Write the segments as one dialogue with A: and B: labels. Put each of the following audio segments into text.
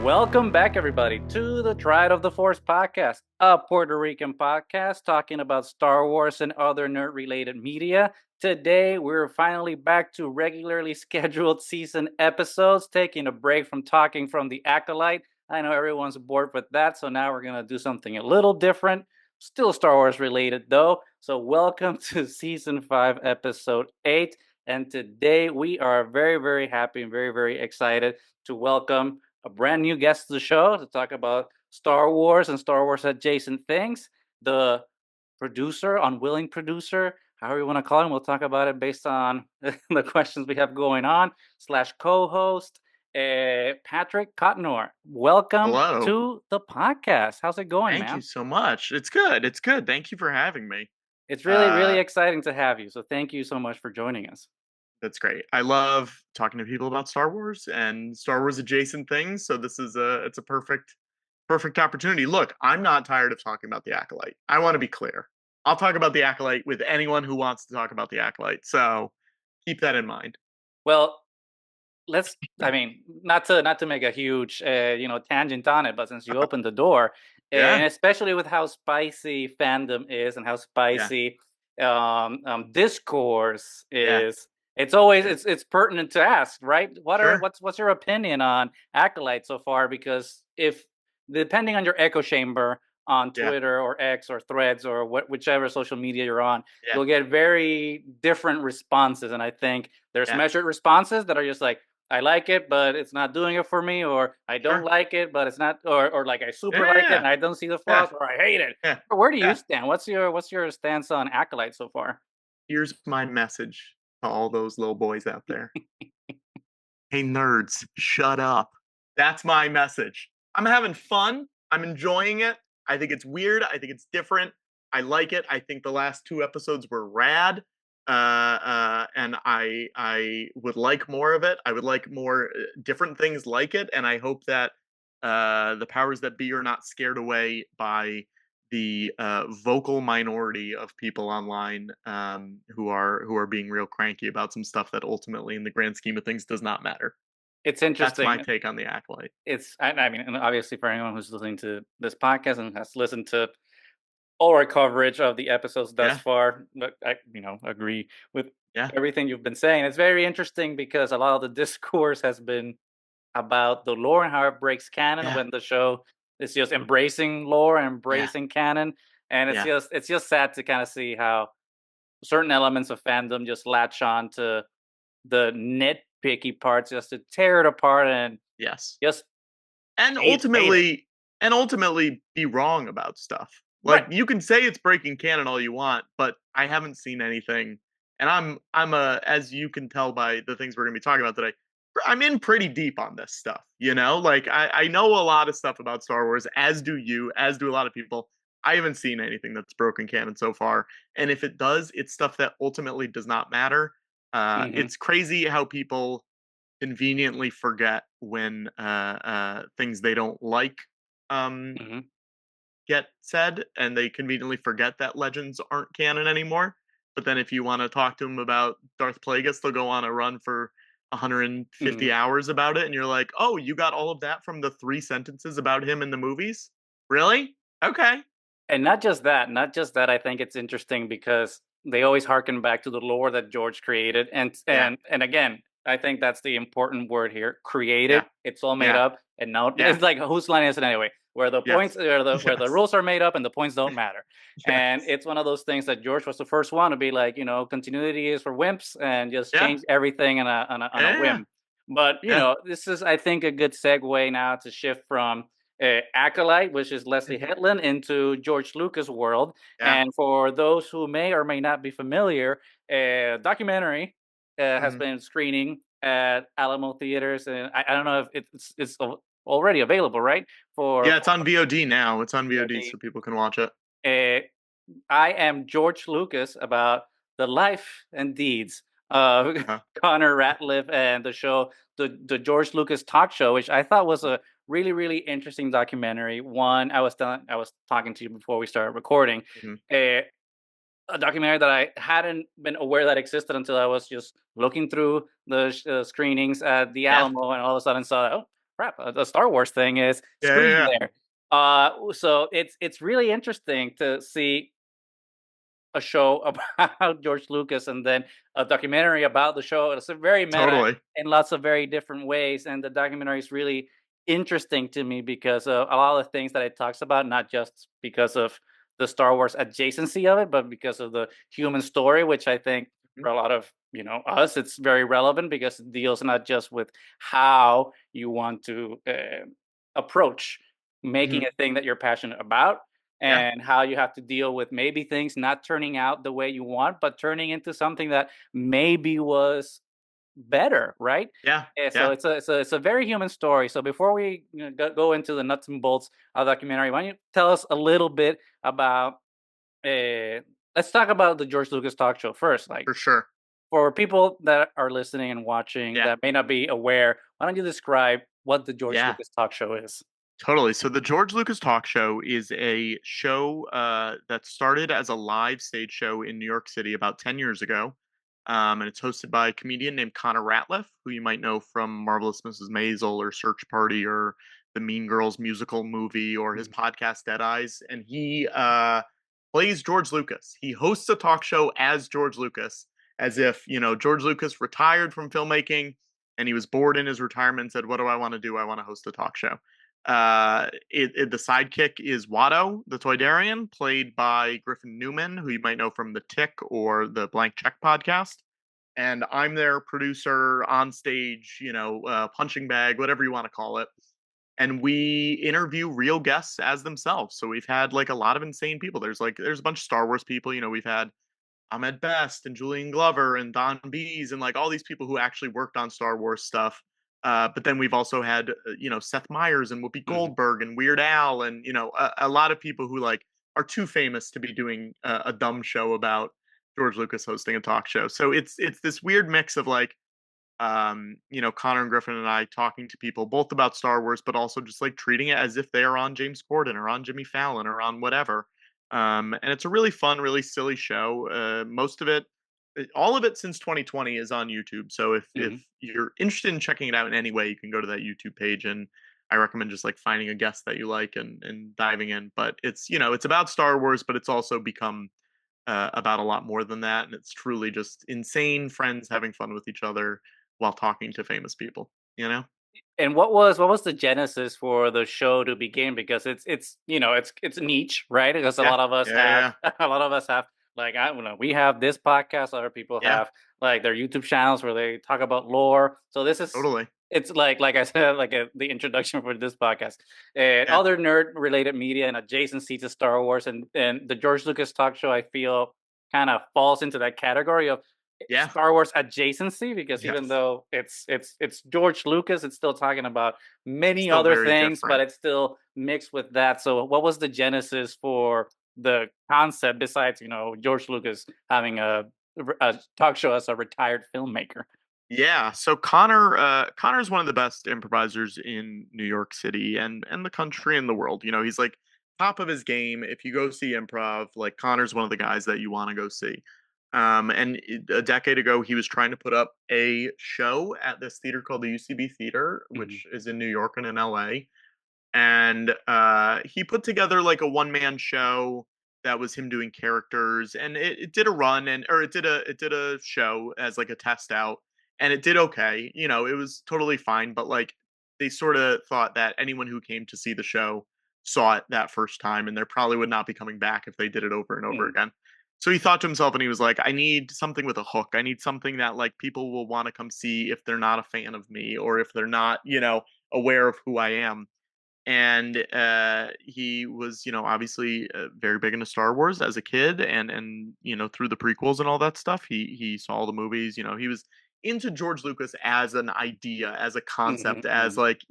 A: Welcome back, everybody, to the Triad of the Force podcast, a Puerto Rican podcast talking about Star Wars and other nerd-related media. Today, we're finally back to regularly scheduled season episodes, taking a break from talking from the Acolyte. I know everyone's bored with that, so now we're going to do something a little different. Still Star Wars related, though. So welcome to season 5, episode 8. And today, we are very, very happy and very, very excited to welcome a brand new guest to the show to talk about Star Wars and Star Wars adjacent things. The producer, unwilling producer, however you want to call him. We'll talk about it based on the questions we have going on, / co-host, Patrick Cotnoir. Welcome
B: Hello.
A: to the podcast. How's it going,
B: Thank you
A: man?
B: so much. It's good. It's good. Thank you for having me.
A: It's really, really
B: Uh,
A: exciting to have you. So thank you so much for joining us.
B: that's great. I love talking to people about Star Wars and Star Wars adjacent things. So this is a perfect opportunity. Look, I'm not tired of talking about the Acolyte. I want to be clear. I'll talk about the Acolyte with anyone who wants to talk about the Acolyte. So keep that in mind.
A: Well, let's I mean, not to make a huge tangent on it, but since you opened the door,
B: Yeah.
A: and especially with how spicy fandom is and how
B: Yeah.
A: spicy discourse
B: Yeah.
A: is, it's always
B: Yeah.
A: it's pertinent to ask, right?
B: Sure.
A: What's your opinion on Acolyte so far? Because if depending on your echo chamber on
B: Yeah.
A: Twitter or X or Threads or whichever social media you're on,
B: Yeah.
A: you'll get very different responses. And I think there's
B: Yeah.
A: measured responses that are just like, I like it, but it's not doing it for me, or I don't
B: Sure.
A: like it, but it's not, or like I super like it
B: Yeah.
A: and I don't see the
B: Yeah.
A: flaws, or I hate it.
B: Yeah.
A: Where do you
B: Yeah.
A: stand? What's your stance on Acolyte so far?
B: Here's my message to all those little boys out there. Hey, nerds, shut up. That's my message. I'm having fun. I'm enjoying it. I think it's weird. I think it's different. I like it. I think the last two episodes were rad. And I would like more of it. I would like more different things like it. And I hope that the powers that be are not scared away by the vocal minority of people online who are being real cranky about some stuff that ultimately, in the grand scheme of things, does not matter.
A: It's
B: That's my
A: interesting.
B: take on the Acolyte.
A: I mean, and obviously for anyone who's listening to this podcast and has listened to all our coverage of the episodes thus
B: Yeah,
A: far, but I, agree with
B: yeah,
A: everything you've been saying. It's very interesting because a lot of the discourse has been about the lore and how it breaks canon
B: yeah,
A: when the show is just embracing lore and
B: yeah,
A: embracing canon. And
B: yeah,
A: it's just sad to kind of see how certain elements of fandom just latch on to the nitpicky parts just to tear it apart and
B: yes.
A: just
B: And
A: hate it.
B: ultimately be wrong about stuff. Like,
A: Right.
B: you can say it's breaking canon all you want, but I haven't seen anything, and I'm a as you can tell by the things we're gonna be talking about today, I'm in pretty deep on this stuff, you know? Like, I know a lot of stuff about Star Wars, as do you, as do a lot of people. I haven't seen anything that's broken canon so far, and if it does, it's stuff that ultimately does not matter.
A: Hmm.
B: It's crazy how people conveniently forget when things they don't like um,
A: Hmm.
B: get said, and they conveniently forget that legends aren't canon anymore. But then, if you want to talk to them about Darth Plagueis, they'll go on a run for
A: Hmm.
B: 150 hours about it, and you're like, "Oh, you got all of that from the 3 sentences about him in the movies? Really? Okay,
A: And not just that, I think it's interesting because they always harken back to the lore that George created. And
B: yeah,
A: and again, I think that's the important word here. Created.
B: yeah,
A: It's all made
B: yeah,
A: up. And now
B: yeah,
A: it's like whose line is it anyway? Where the points
B: yes,
A: where the
B: yes,
A: rules are made up and the points don't matter. And
B: yes,
A: it's one of those things that George was the first one to be like, continuity is for wimps and just
B: yeah,
A: change everything on a
B: yeah,
A: whim. But
B: yeah,
A: this is, I think, a good segue now to shift from Acolyte, which is Leslie
B: mhm,
A: Hetland, into George Lucas world.
B: yeah,
A: And for those who may or may not be familiar, a documentary has
B: mhm.
A: been screening at Alamo theaters, and I don't know if it's already available, right? For
B: Yeah, it's on VOD now. It's on VOD,
A: VOD.
B: so people can watch it.
A: Uh, I am George Lucas about the life and deeds of
B: Uh-huh.
A: Connor Ratliff and the show, the George Lucas Talk Show, which I thought was a really really interesting documentary. One, I was talking to you before we started recording,
B: Mhm.
A: a, a documentary that I hadn't been aware that existed until I was just looking through the screenings at the
B: Yeah.
A: Alamo, and all of a sudden saw, oh, crap, the Star Wars thing is
B: Yeah, yeah,
A: screen
B: yeah.
A: there. So it's really interesting to see a show about George Lucas and then a documentary about the show. It's a very meta
B: Totally.
A: in lots of very different ways, and the documentary is really interesting to me because of a lot of the things that it talks about, not just because of the Star Wars adjacency of it, but because of the human story, which I think
B: Mhm,
A: for a lot of us, it's very relevant because it deals not just with how you want to approach making
B: mhm.
A: a thing that you're passionate about,
B: Yeah,
A: and how you have to deal with maybe things not turning out the way you want, but turning into something that maybe was better, right?
B: yeah,
A: And so
B: yeah,
A: it's a very human story. So before we go into the nuts and bolts of the documentary, why don't you tell us a little bit about? Uh, let's talk about the George Lucas talk show first. Like
B: for sure.
A: for people that are listening and watching
B: Yeah,
A: that may not be aware, why don't you describe what the George
B: yeah.
A: Lucas talk show is?
B: Totally. So the George Lucas Talk Show is a show that started as a live stage show in New York City about 10 years ago. And it's hosted by a comedian named Connor Ratliff, who you might know from Marvelous Mrs. Maisel or Search Party or the Mean Girls musical movie or his
A: Mhm,
B: podcast Dead Eyes. And he plays George Lucas. He hosts a talk show as George Lucas, as if, George Lucas retired from filmmaking and he was bored in his retirement and said, "What do I want to do? I want to host a talk show." The sidekick is Watto, the Toydarian, played by Griffin Newman, who you might know from The Tick or the Blank Check podcast. And I'm their producer on stage, punching bag, whatever you want to call it. And we interview real guests as themselves. So we've had like a lot of insane people. There's a bunch of Star Wars people. We've had Ahmed Best and Julian Glover and Don Bees and like all these people who actually worked on Star Wars stuff. But then we've also had Seth Meyers and Whoopi
A: mhm.
B: Goldberg and Weird Al and a lot of people who like are too famous to be doing a dumb show about George Lucas hosting a talk show. So it's this weird mix of like Connor and Griffin and I talking to people both about Star Wars, but also just like treating it as if they are on James Corden or on Jimmy Fallon or on whatever. And it's a really fun, really silly show. Most of it, all of it since 2020 is on YouTube. So if
A: Mhm.
B: you're interested in checking it out in any way, you can go to that YouTube page and I recommend just like finding a guest that you like and diving in. But it's about Star Wars, but it's also become about a lot more than that. And it's truly just insane friends having fun with each other while talking to famous people, you know?
A: And what was the genesis for the show to begin? Because it's niche, right? Because a
B: Yeah.
A: lot of us
B: Yeah.
A: have
B: Yeah.
A: a lot of us have like I don't know, we have this podcast, other people
B: Yeah.
A: have like their YouTube channels where they talk about lore. So this is
B: Totally.
A: it's like I said, like the introduction for this podcast.
B: Yeah.
A: Other nerd related media and adjacency to Star Wars and the George Lucas talk show, I feel kind of falls into that category of
B: Yeah.
A: Star Wars adjacency because even
B: Yes.
A: though it's George Lucas, it's still talking about many
B: Still
A: other
B: very
A: things, but
B: different.
A: it's still mixed with that. So, what was the genesis for the concept besides George Lucas having a talk show as a retired filmmaker?
B: Yeah, so Connor's one of the best improvisers in New York City and the country and the world. He's like top of his game. If you go see improv, like Connor's one of the guys that you want to go see. A decade ago, he was trying to put up a show at this theater called the UCB Theater,
A: Hmm.
B: which is in New York and in LA. And he put together like a one man show that was him doing characters, and it did a run and or it did a show as like a test out, and it did okay. It was totally fine, but like they sort of thought that anyone who came to see the show saw it that first time, and they probably would not be coming back if they did it over and over
A: Hmm.
B: again. So he thought to himself, and he was like, "I need something with a hook. I need something that like people will want to come see if they're not a fan of me or if they're not, aware of who I am." And he was obviously very big into Star Wars as a kid and through the prequels and all that stuff he saw all the movies. He was into George Lucas as an idea, as a concept, as
A: Hmm.
B: like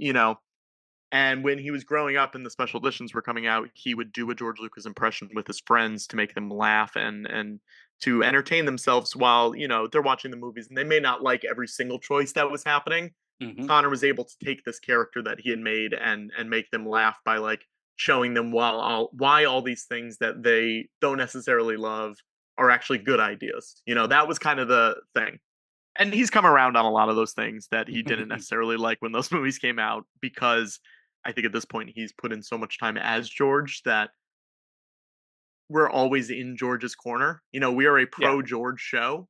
B: and when he was growing up and the special editions were coming out, he would do a George Lucas impression with his friends to make them laugh and to entertain themselves while they're watching the movies, and they may not like every single choice that was happening.
A: Hmm.
B: Connor was able to take this character that he had made and make them laugh by like showing them why all these things that they don't necessarily love are actually good ideas. That was kind of the thing. and he's come around on a lot of those things that he didn't necessarily like when those movies came out, because I think at this point he's put in so much time as George that we're always in George's corner. You know, we are a
A: Yeah.
B: pro George show.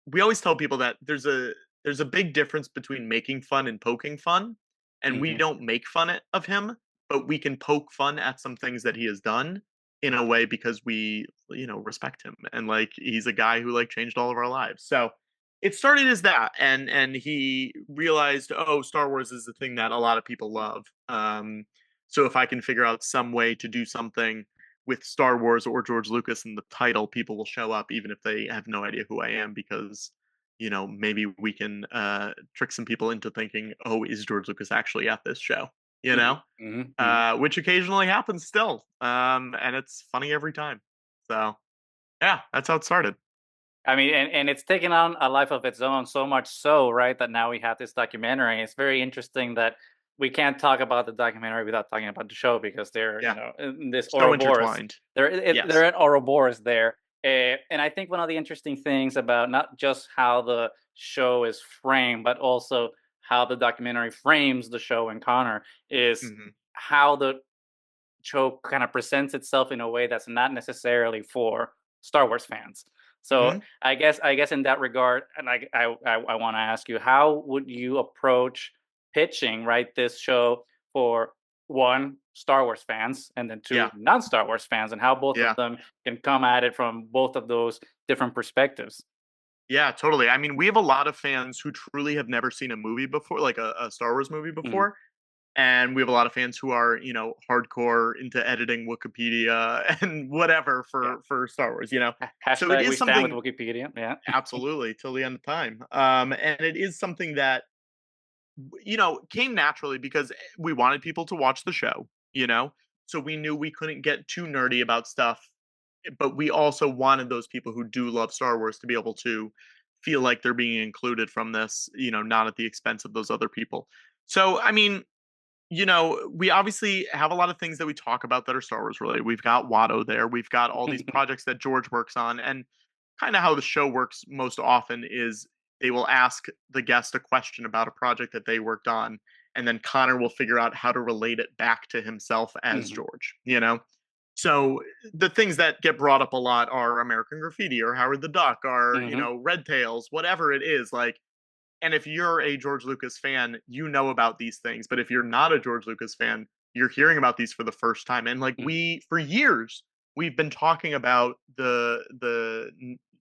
B: We always tell people that there's a big difference between making fun and poking fun, and we
A: Hmm.
B: don't make fun of him, but we can poke fun at some things that he has done in a way because we, respect him, and like he's a guy who like changed all of our lives. So it started as that, and he realized, oh, Star Wars is the thing that a lot of people love. So if I can figure out some way to do something with Star Wars or George Lucas in the title, people will show up even if they have no idea who I am, because maybe we can trick some people into thinking, oh, is George Lucas actually at this show? You
A: Hmm.
B: know,
A: Hmm. Hmm.
B: which occasionally happens still, and it's funny every time. So yeah, that's how it started.
A: I mean, and it's taken on a life of its own, so much so, right, that now we have this documentary. It's very interesting that we can't talk about the documentary without talking about the show, because they're,
B: Yeah,
A: in this
B: so
A: Ouroboros.
B: intertwined.
A: They're
B: Yes.
A: in Ouroboros there. And I think one of the interesting things about not just how the show is framed, but also how the documentary frames the show and Connor, is
B: Hmm.
A: how the show kind of presents itself in a way that's not necessarily for Star Wars fans. So
B: Hmm.
A: I guess in that regard, and I want to ask you, how would you approach pitching, right, this show for one, Star Wars fans, and then two,
B: Yeah.
A: non-Star Wars fans, and how both of
B: Yeah.
A: them can come at it from both of those different perspectives?
B: Yeah, totally. I mean, we have a lot of fans who truly have never seen a movie before, like a Star Wars movie
A: Mhm.
B: before. And we have a lot of fans who are, hardcore into editing Wikipedia and whatever
A: Yeah.
B: for Star Wars. So it
A: Hashtag
B: is
A: we stand with
B: something,
A: Wikipedia. Yeah.
B: absolutely, till the end of time. And it is something that, came naturally because we wanted people to watch the show. So we knew we couldn't get too nerdy about stuff, but we also wanted those people who do love Star Wars to be able to feel like they're being included from this, not at the expense of those other people. So, I mean, we obviously have a lot of things that we talk about that are Star Wars related. We've got Watto there. We've got all these projects that George works on. And kind of how the show works most often is they will ask the guest a question about a project that they worked on. And then Connor will figure out how to relate it back to himself as
A: Mhm.
B: George. So the things that get brought up a lot are American Graffiti or Howard the Duck or,
A: Mhm.
B: Red Tails, whatever it is. Like, and if you're a George Lucas fan, you know about these things. But if you're not a George Lucas fan, you're hearing about these for the first time. And like
A: Mhm.
B: for years, we've been talking about the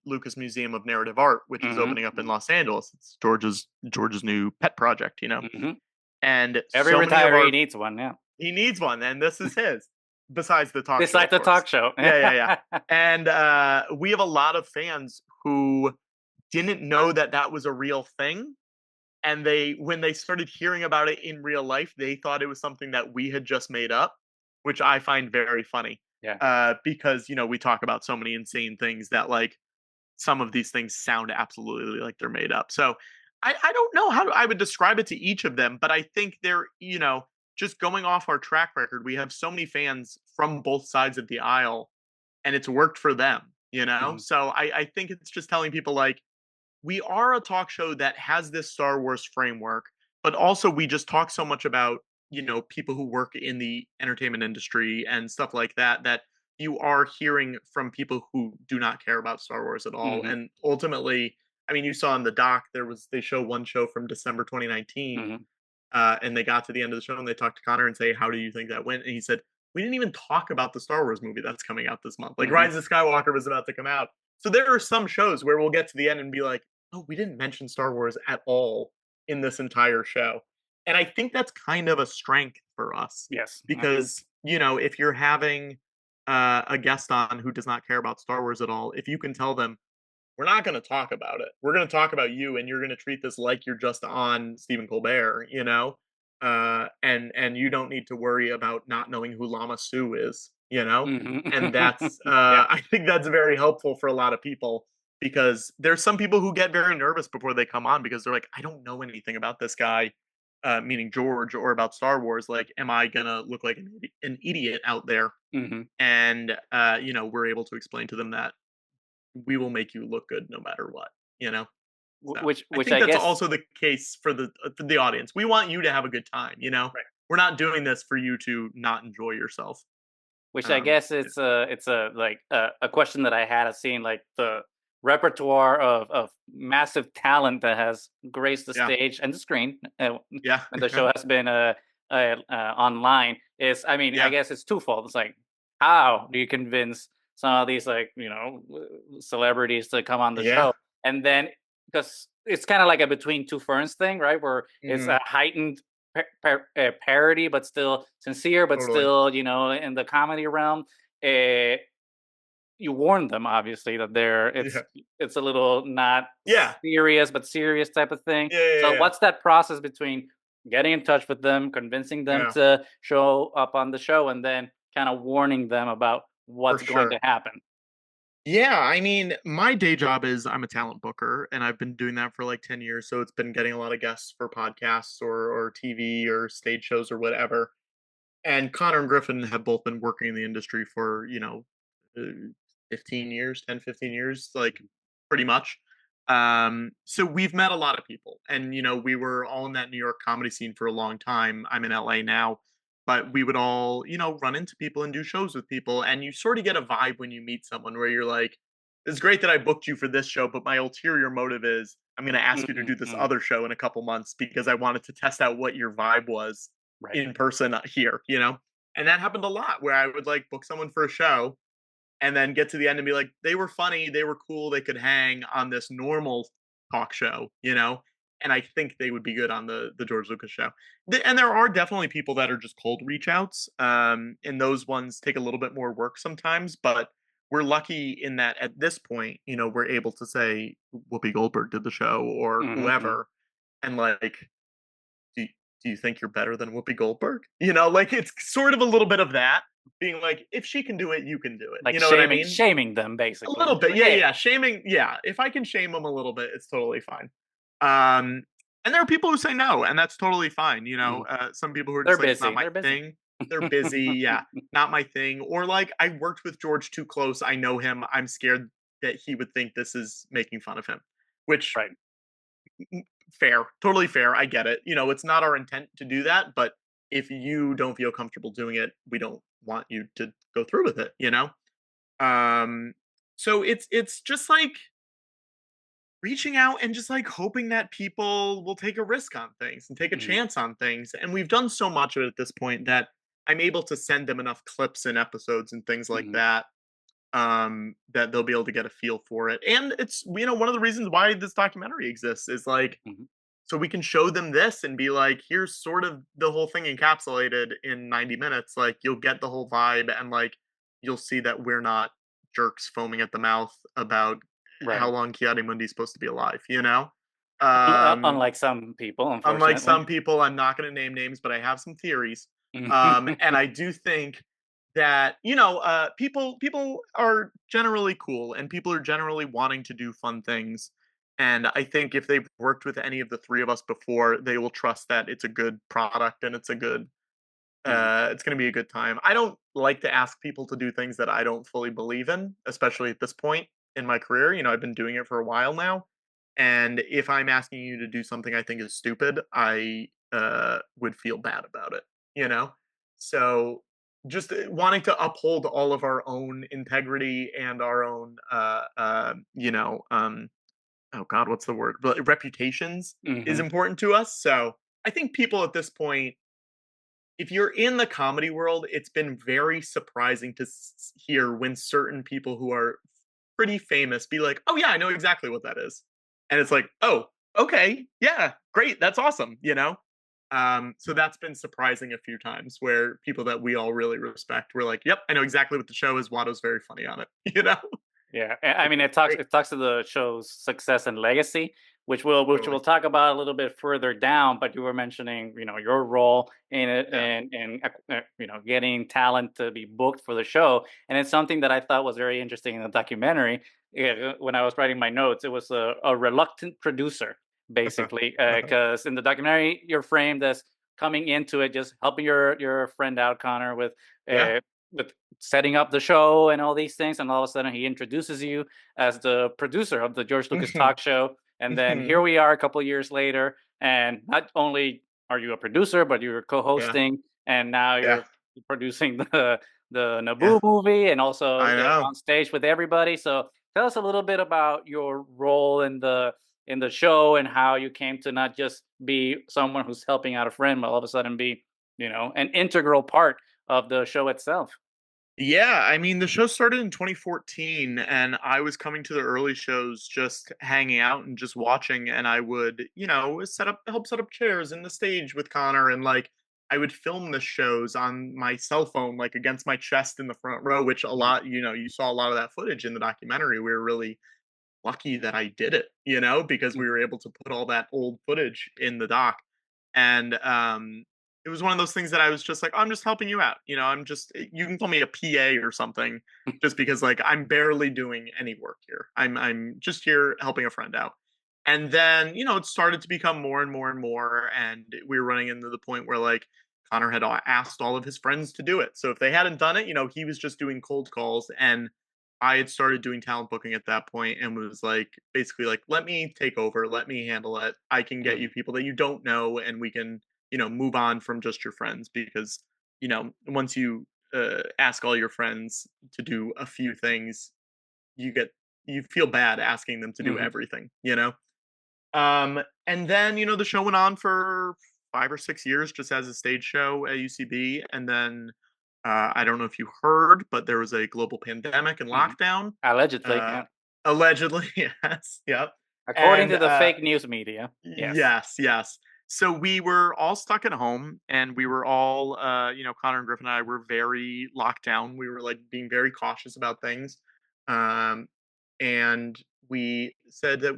B: Lucas Museum of Narrative Art, which is
A: Mhm.
B: opening up in
A: Mhm.
B: Los Angeles. It's George's new pet project.
A: Mhm.
B: And
A: Every
B: so many of
A: retiree
B: our
A: needs one, yeah.
B: he needs one, and this is his. Besides the talk show,
A: Besides
B: of
A: the
B: course.
A: talk show.
B: Yeah, yeah, yeah. And we have a lot of fans who didn't know that that was a real thing, and when they started hearing about it in real life, they thought it was something that we had just made up, which I find very funny.
A: Yeah.
B: Because we talk about so many insane things that like some of these things sound absolutely like they're made up. So I don't know how I would describe it to each of them, but I think they're, just going off our track record, we have so many fans from both sides of the aisle, and it's worked for them.
A: Mhm.
B: So I think it's just telling people like we are a talk show that has this Star Wars framework, but also we just talk so much about, people who work in the entertainment industry and stuff like that, that you are hearing from people who do not care about Star Wars at all.
A: Mhm.
B: And ultimately, I mean, you saw in the doc, they show one show from December 2019,
A: Mhm.
B: and they got to the end of the show and they talked to Connor and say, "How do you think that went?" And he said, "We didn't even talk about the Star Wars movie that's coming out this month. Like
A: Mhm.
B: Rise of Skywalker was about to come out." So there are some shows where we'll get to the end and be like, "Oh, we didn't mention Star Wars at all in this entire show." And I think that's kind of a strength for us
A: Yes.
B: because, if you're having a guest on who does not care about Star Wars at all, if you can tell them, we're not going to talk about it. We're going to talk about you, and you're going to treat this like you're just on Stephen Colbert. And you don't need to worry about not knowing who Lama Su is.
A: Mhm.
B: And that's
A: Yeah.
B: I think that's very helpful for a lot of people, because there's some people who get very nervous before they come on because they're like, I don't know anything about this guy, meaning George, or about Star Wars. Like, am I gonna look like an idiot out there?
A: Mhm.
B: And we're able to explain to them that we will make you look good no matter what. So I
A: which
B: think
A: I
B: that's
A: guess
B: also the case for the audience. We want you to have a good time.
A: right.
B: We're not doing this for you to not enjoy yourself.
A: Which I
B: Um,
A: guess it's a like a question that I had of seeing like the repertoire of massive talent that has graced the
B: yeah,
A: stage and the screen
B: yeah,
A: when the show has been online. Is I mean I
B: yeah,
A: guess it's twofold. It's like how do you convince some of these like celebrities to come on the
B: yeah.
A: show, and then because it's kind of like a between two ferns thing, right? Where it's
B: Hmm.
A: a heightened parody, but still sincere, but
B: Totally.
A: still, in the comedy realm. Uh, you warn them obviously that they're
B: Yeah,
A: it's a little not
B: yeah,
A: serious but serious type of thing.
B: yeah, yeah,
A: So
B: yeah,
A: what's that process between getting in touch with them, convincing them
B: yeah,
A: to show up on the show, and then kind of warning them about
B: for
A: what's going to
B: sure.
A: happen?
B: Yeah, I mean, my day job is I'm a talent booker, and I've been doing that for like 10 years. So it's been getting a lot of guests for podcasts or TV or stage shows or whatever. And Connor and Griffin have both been working in the industry for, uh, 15 years, 10, 15 years, like pretty much. So we've met a lot of people. And, we were all in that New York comedy scene for a long time. I'm in LA now, but we would all, run into people and do shows with people. And you sort of get a vibe when you meet someone where you're like, it's great that I booked you for this show, but my ulterior motive is I'm going to ask you to do
A: Mhm,
B: this
A: mhm.
B: other show in a couple months because I wanted to test out what your vibe was
A: Right.
B: in person here. And that happened a lot where I would like book someone for a show and then get to the end and be like, they were funny, they were cool, they could hang on this normal talk show. And I think they would be good on the George Lucas show. And there are definitely people that are just cold reach outs. And those ones take a little bit more work sometimes, but we're lucky in that at this point, we're able to say Whoopi Goldberg did the show or
A: Mhm, mhm.
B: whoever, and like do you, do you think you're better than Whoopi Goldberg? Like it's sort of a little bit of that being like, if she can do it, you can do it.
A: Like
B: You know what I mean?
A: shaming them
B: A
A: basically.
B: little bit,
A: Like,
B: yeah,
A: hey.
B: yeah. Shaming, yeah. If I can shame them a little bit, it's totally fine. Um, and there are people who say no, and that's totally fine.
A: Mhm.
B: Some people who are
A: They're
B: just like, it's not
A: busy.
B: my
A: They're busy.
B: thing. They're busy, yeah, not my thing. Or like, I worked with George too close. I know him. I'm scared that he would think this is making fun of him, which
A: Right.
B: fair, totally fair. I get it. It's not our intent to do that, but if you don't feel comfortable doing it, we don't want you to go through with it. Um, so it's just like reaching out and just like hoping that people will take a risk on things and take a
A: Mhm,
B: chance on things. And we've done so much of it at this point that I'm able to send them enough clips and episodes and things like
A: mhm,
B: that that they'll be able to get a feel for it. And it's one of the reasons why this documentary exists is like
A: mhm.
B: so we can show them this and be like, here's sort of the whole thing encapsulated in 90 minutes. Like you'll get the whole vibe and like you'll see that we're not jerks foaming at the mouth about how
A: Right.
B: long Kiadimundi's supposed to be alive. Um,
A: Unlike some people,
B: Unlike
A: unfortunately.
B: some people, I'm not going to name names, but I have some theories. And I do think that people are generally cool and people are generally wanting to do fun things. And I think if they've worked with any of the three of us before, they will trust that it's a good product and
A: Mhm,
B: it's going to be a good time. I don't like to ask people to do things that I don't fully believe in, especially at this point in my career. I've been doing it for a while now. And if I'm asking you to do something I think is stupid, I would feel bad about it. So just wanting to uphold all of our own integrity and our own, oh God, what's the word? But reputations is
A: mhm,
B: important to us. So I think people at this point if you're in the comedy world, it's been very surprising to hear when certain people who are pretty famous be like, "Oh yeah, I know exactly what that is," and it's like, "Oh, okay, yeah, great, that's awesome." So that's been surprising a few times where people that we all really respect were like, "Yep, I know exactly what the show is. Watto's very funny on it." You know,
A: yeah, I
B: which
A: mean,
B: is great.
A: it talks to the show's success and legacy, which
B: Totally.
A: we'll talk about a little bit further down. But you were mentioning, your role in it,
B: Yeah.
A: and getting talent to be booked for the show, and it's something that I thought was very interesting in the documentary. When I was writing my notes, it was a reluctant producer, basically, because in the documentary you're framed as coming into it just helping your friend out, Connor,
B: Yeah.
A: uh, with setting up the show and all these things, and all of a sudden he introduces you as the producer of the George Lucas talk show. And then here
B: Mhm.
A: we are a couple years later, and not only are you a producer, but you're
B: Yeah.
A: co-hosting, and now
B: Yeah.
A: you're producing the
B: Yeah.
A: Naboo movie, and also
B: I know.
A: on stage with everybody. So tell us a little bit about your role in the show and how you came to not just be someone who's helping out a friend, but all of a sudden be, an integral part of the show itself.
B: Yeah, I mean, the show started in 2014, and I was coming to the early shows just hanging out and just watching, and I would, help set up chairs in the stage with Connor, and like I would film the shows on my cell phone, like against my chest in the front row, which a
A: Mhm,
B: lot, you saw a lot of that footage in the documentary. We were really lucky that I did it, because we
A: mhm,
B: were able to put all that old footage in the doc. And it was one of those things that I was just like, I'm just helping you out. You can call me a PA or something, just because like I'm barely doing any work here. I'm just here helping a friend out. And then, it started to become more and more and more. And we were running into the point where like Connor had asked all of his friends to do it. So if they hadn't done it, he was just doing cold calls. And I had started doing talent booking at that point and was like, basically like, let me take over, let me handle it. I can get
A: mhm,
B: you people that you don't know, and we can, move on from just your friends because, once you ask all your friends to do a few things, you get you feel bad asking them to do
A: mhm,
B: everything. And then, the show went on for 5 or 6 years just as a stage show at UCB. And then I don't know if you heard, but there was a global pandemic and
A: mhm.
B: lockdown.
A: Allegedly,
B: Uh,
A: yeah.
B: allegedly, yes, yep.
A: According
B: And
A: to the fake news media, yes.
B: yes, yes. So we were all stuck at home, and we were all, Connor and Griffin and I were very locked down. We were like being very cautious about things. Um, and we said that,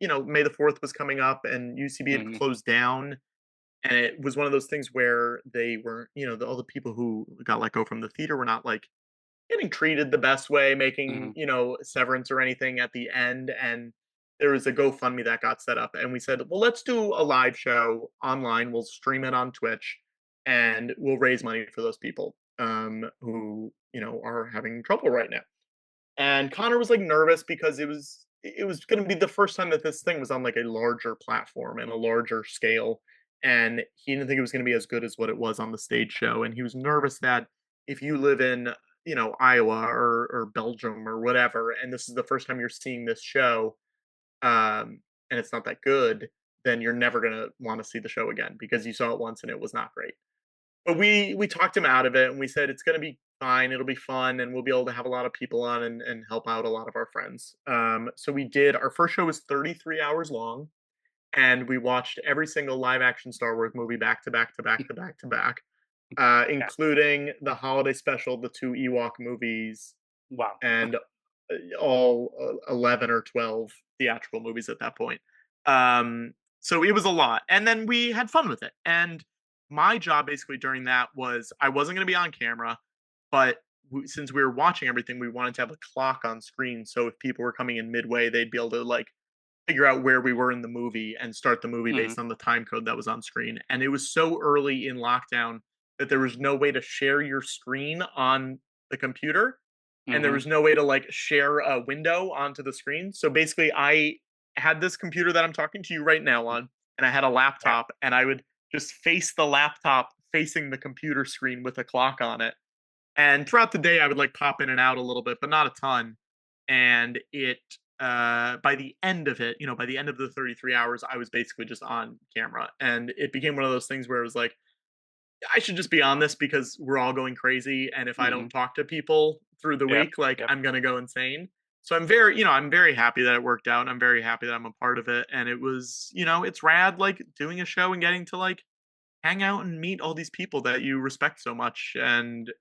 B: May the 4th was coming up and UCB had
A: Mhm,
B: closed down. And it was one of those things where they were, all the people who got let go from the theater were not like getting treated the best way, making,
A: mhm,
B: severance or anything at the end. And there was a GoFundMe that got set up. And we said, well, let's do a live show online. We'll stream it on Twitch and we'll raise money for those people who, are having trouble right now. And Connor was like nervous because it was going to be the first time that this thing was on like a larger platform and a larger scale, and he didn't think it was going to be as good as what it was on the stage show. And he was nervous that if you live in, Iowa or Belgium or whatever, and this is the first time you're seeing this show, and it's not that good, then you're never going to want to see the show again because you saw it once and it was not great. But we talked him out of it, and we said it's gonna be fine, it'll be fun, and we'll be able to have a lot of people on and help out a lot of our friends. So we did our first show was 33 hours long, and we watched every single live action Star Wars movie back to back to back to back to back,
A: yeah.
B: including the holiday special, the 2 Ewok movies,
A: Wow.
B: and all 11 or 12 theatrical movies at that point. Um, so it was a lot. And then we had fun with it. And my job basically during that was I wasn't going to be on camera, but since we were watching everything, we wanted to have a clock on screen. So if people were coming in midway, they'd be able to like figure out where we were in the movie and start the movie
A: Mhm,
B: based on the time code that was on screen. And it was so early in lockdown that there was no way to share your screen on the computer, and there
A: mhm,
B: was no way to like share a window onto the screen. So basically, I had this computer that I'm talking to you right now on, and I had a
A: yeah.
B: laptop, and I would just face the laptop facing the computer screen with a clock on it. And throughout the day, I would like pop in and out a little bit, but not a ton. And it, by the end of it, by the end of the 33 hours, I was basically just on camera. And it became one of those things where it was like, I should just be on this because we're all going crazy. And if I don't
A: Mhm.
B: talk to people through the
A: Yep,
B: week, like
A: yep.
B: I'm going to go insane. So I'm very happy that it worked out. And I'm very happy that I'm a part of it. And it was, it's rad, like doing a show and getting to like hang out and meet all these people that you respect so much. And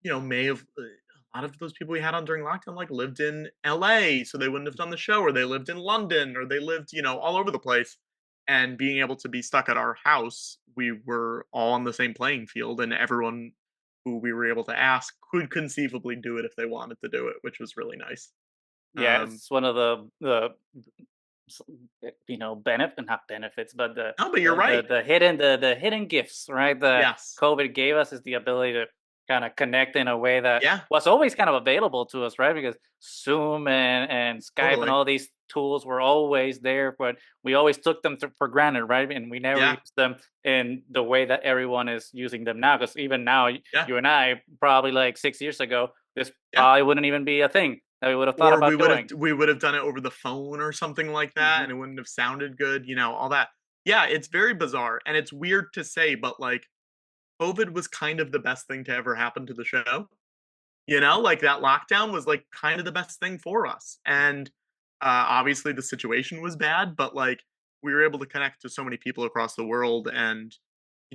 B: may have a lot of those people we had on during lockdown like lived in LA, so they wouldn't have done the show, or they lived in London, or they lived, all over the place. And being able to be stuck at our house, we were all on the same playing field, and everyone who we were able to ask could conceivably do it if they wanted to do it, which was really nice.
A: Yeah,
B: Um,
A: it's one of the s benefit not benefits, but
B: no, but you're right.
A: the hidden gifts, right, that
B: Yes.
A: COVID gave us is the ability to kind of connect in a way that
B: Yeah,
A: was always kind of available to us, right? Because Zoom and Skype and
B: totally.
A: all these tools were always there, but we always took them for granted, right? And we never
B: Yeah,
A: used them in the way that everyone is using them now. Because even now,
B: yeah,
A: you and I, probably like 6 years ago, this
B: yeah.
A: probably wouldn't even be a thing that we would have thought
B: Or
A: about doing.
B: we would have done it over the phone or something like that,
A: Hmm.
B: and it wouldn't have sounded good, all that. Yeah, it's very bizarre, and it's weird to say, but, like, COVID was kind of the best thing to ever happen to the show. Like, that lockdown was, like, kind of the best thing for us, and, obviously, the situation was bad, but, like, we were able to connect to so many people across the world, and,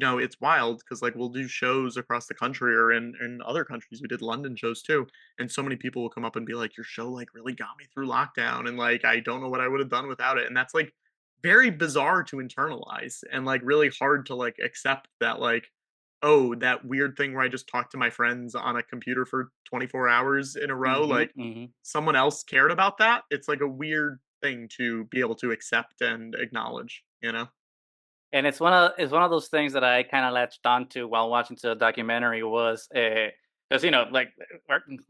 B: it's wild because, like, we'll do shows across the country or in other countries. We did London shows too, and so many people will come up and be like, "Your show, like, really got me through lockdown, and, like, I don't know what I would have done without it," and that's, like, very bizarre to internalize and, like, really hard to, like, accept that, like, oh, that weird thing where I just talked to my friends on a computer for 24 hours in a row,
A: Hmm.
B: like,
A: Hmm.
B: someone else cared about that. It's like a weird thing to be able to accept and acknowledge, you know?
A: And it's one of those things that I kind of latched onto while watching the documentary was because like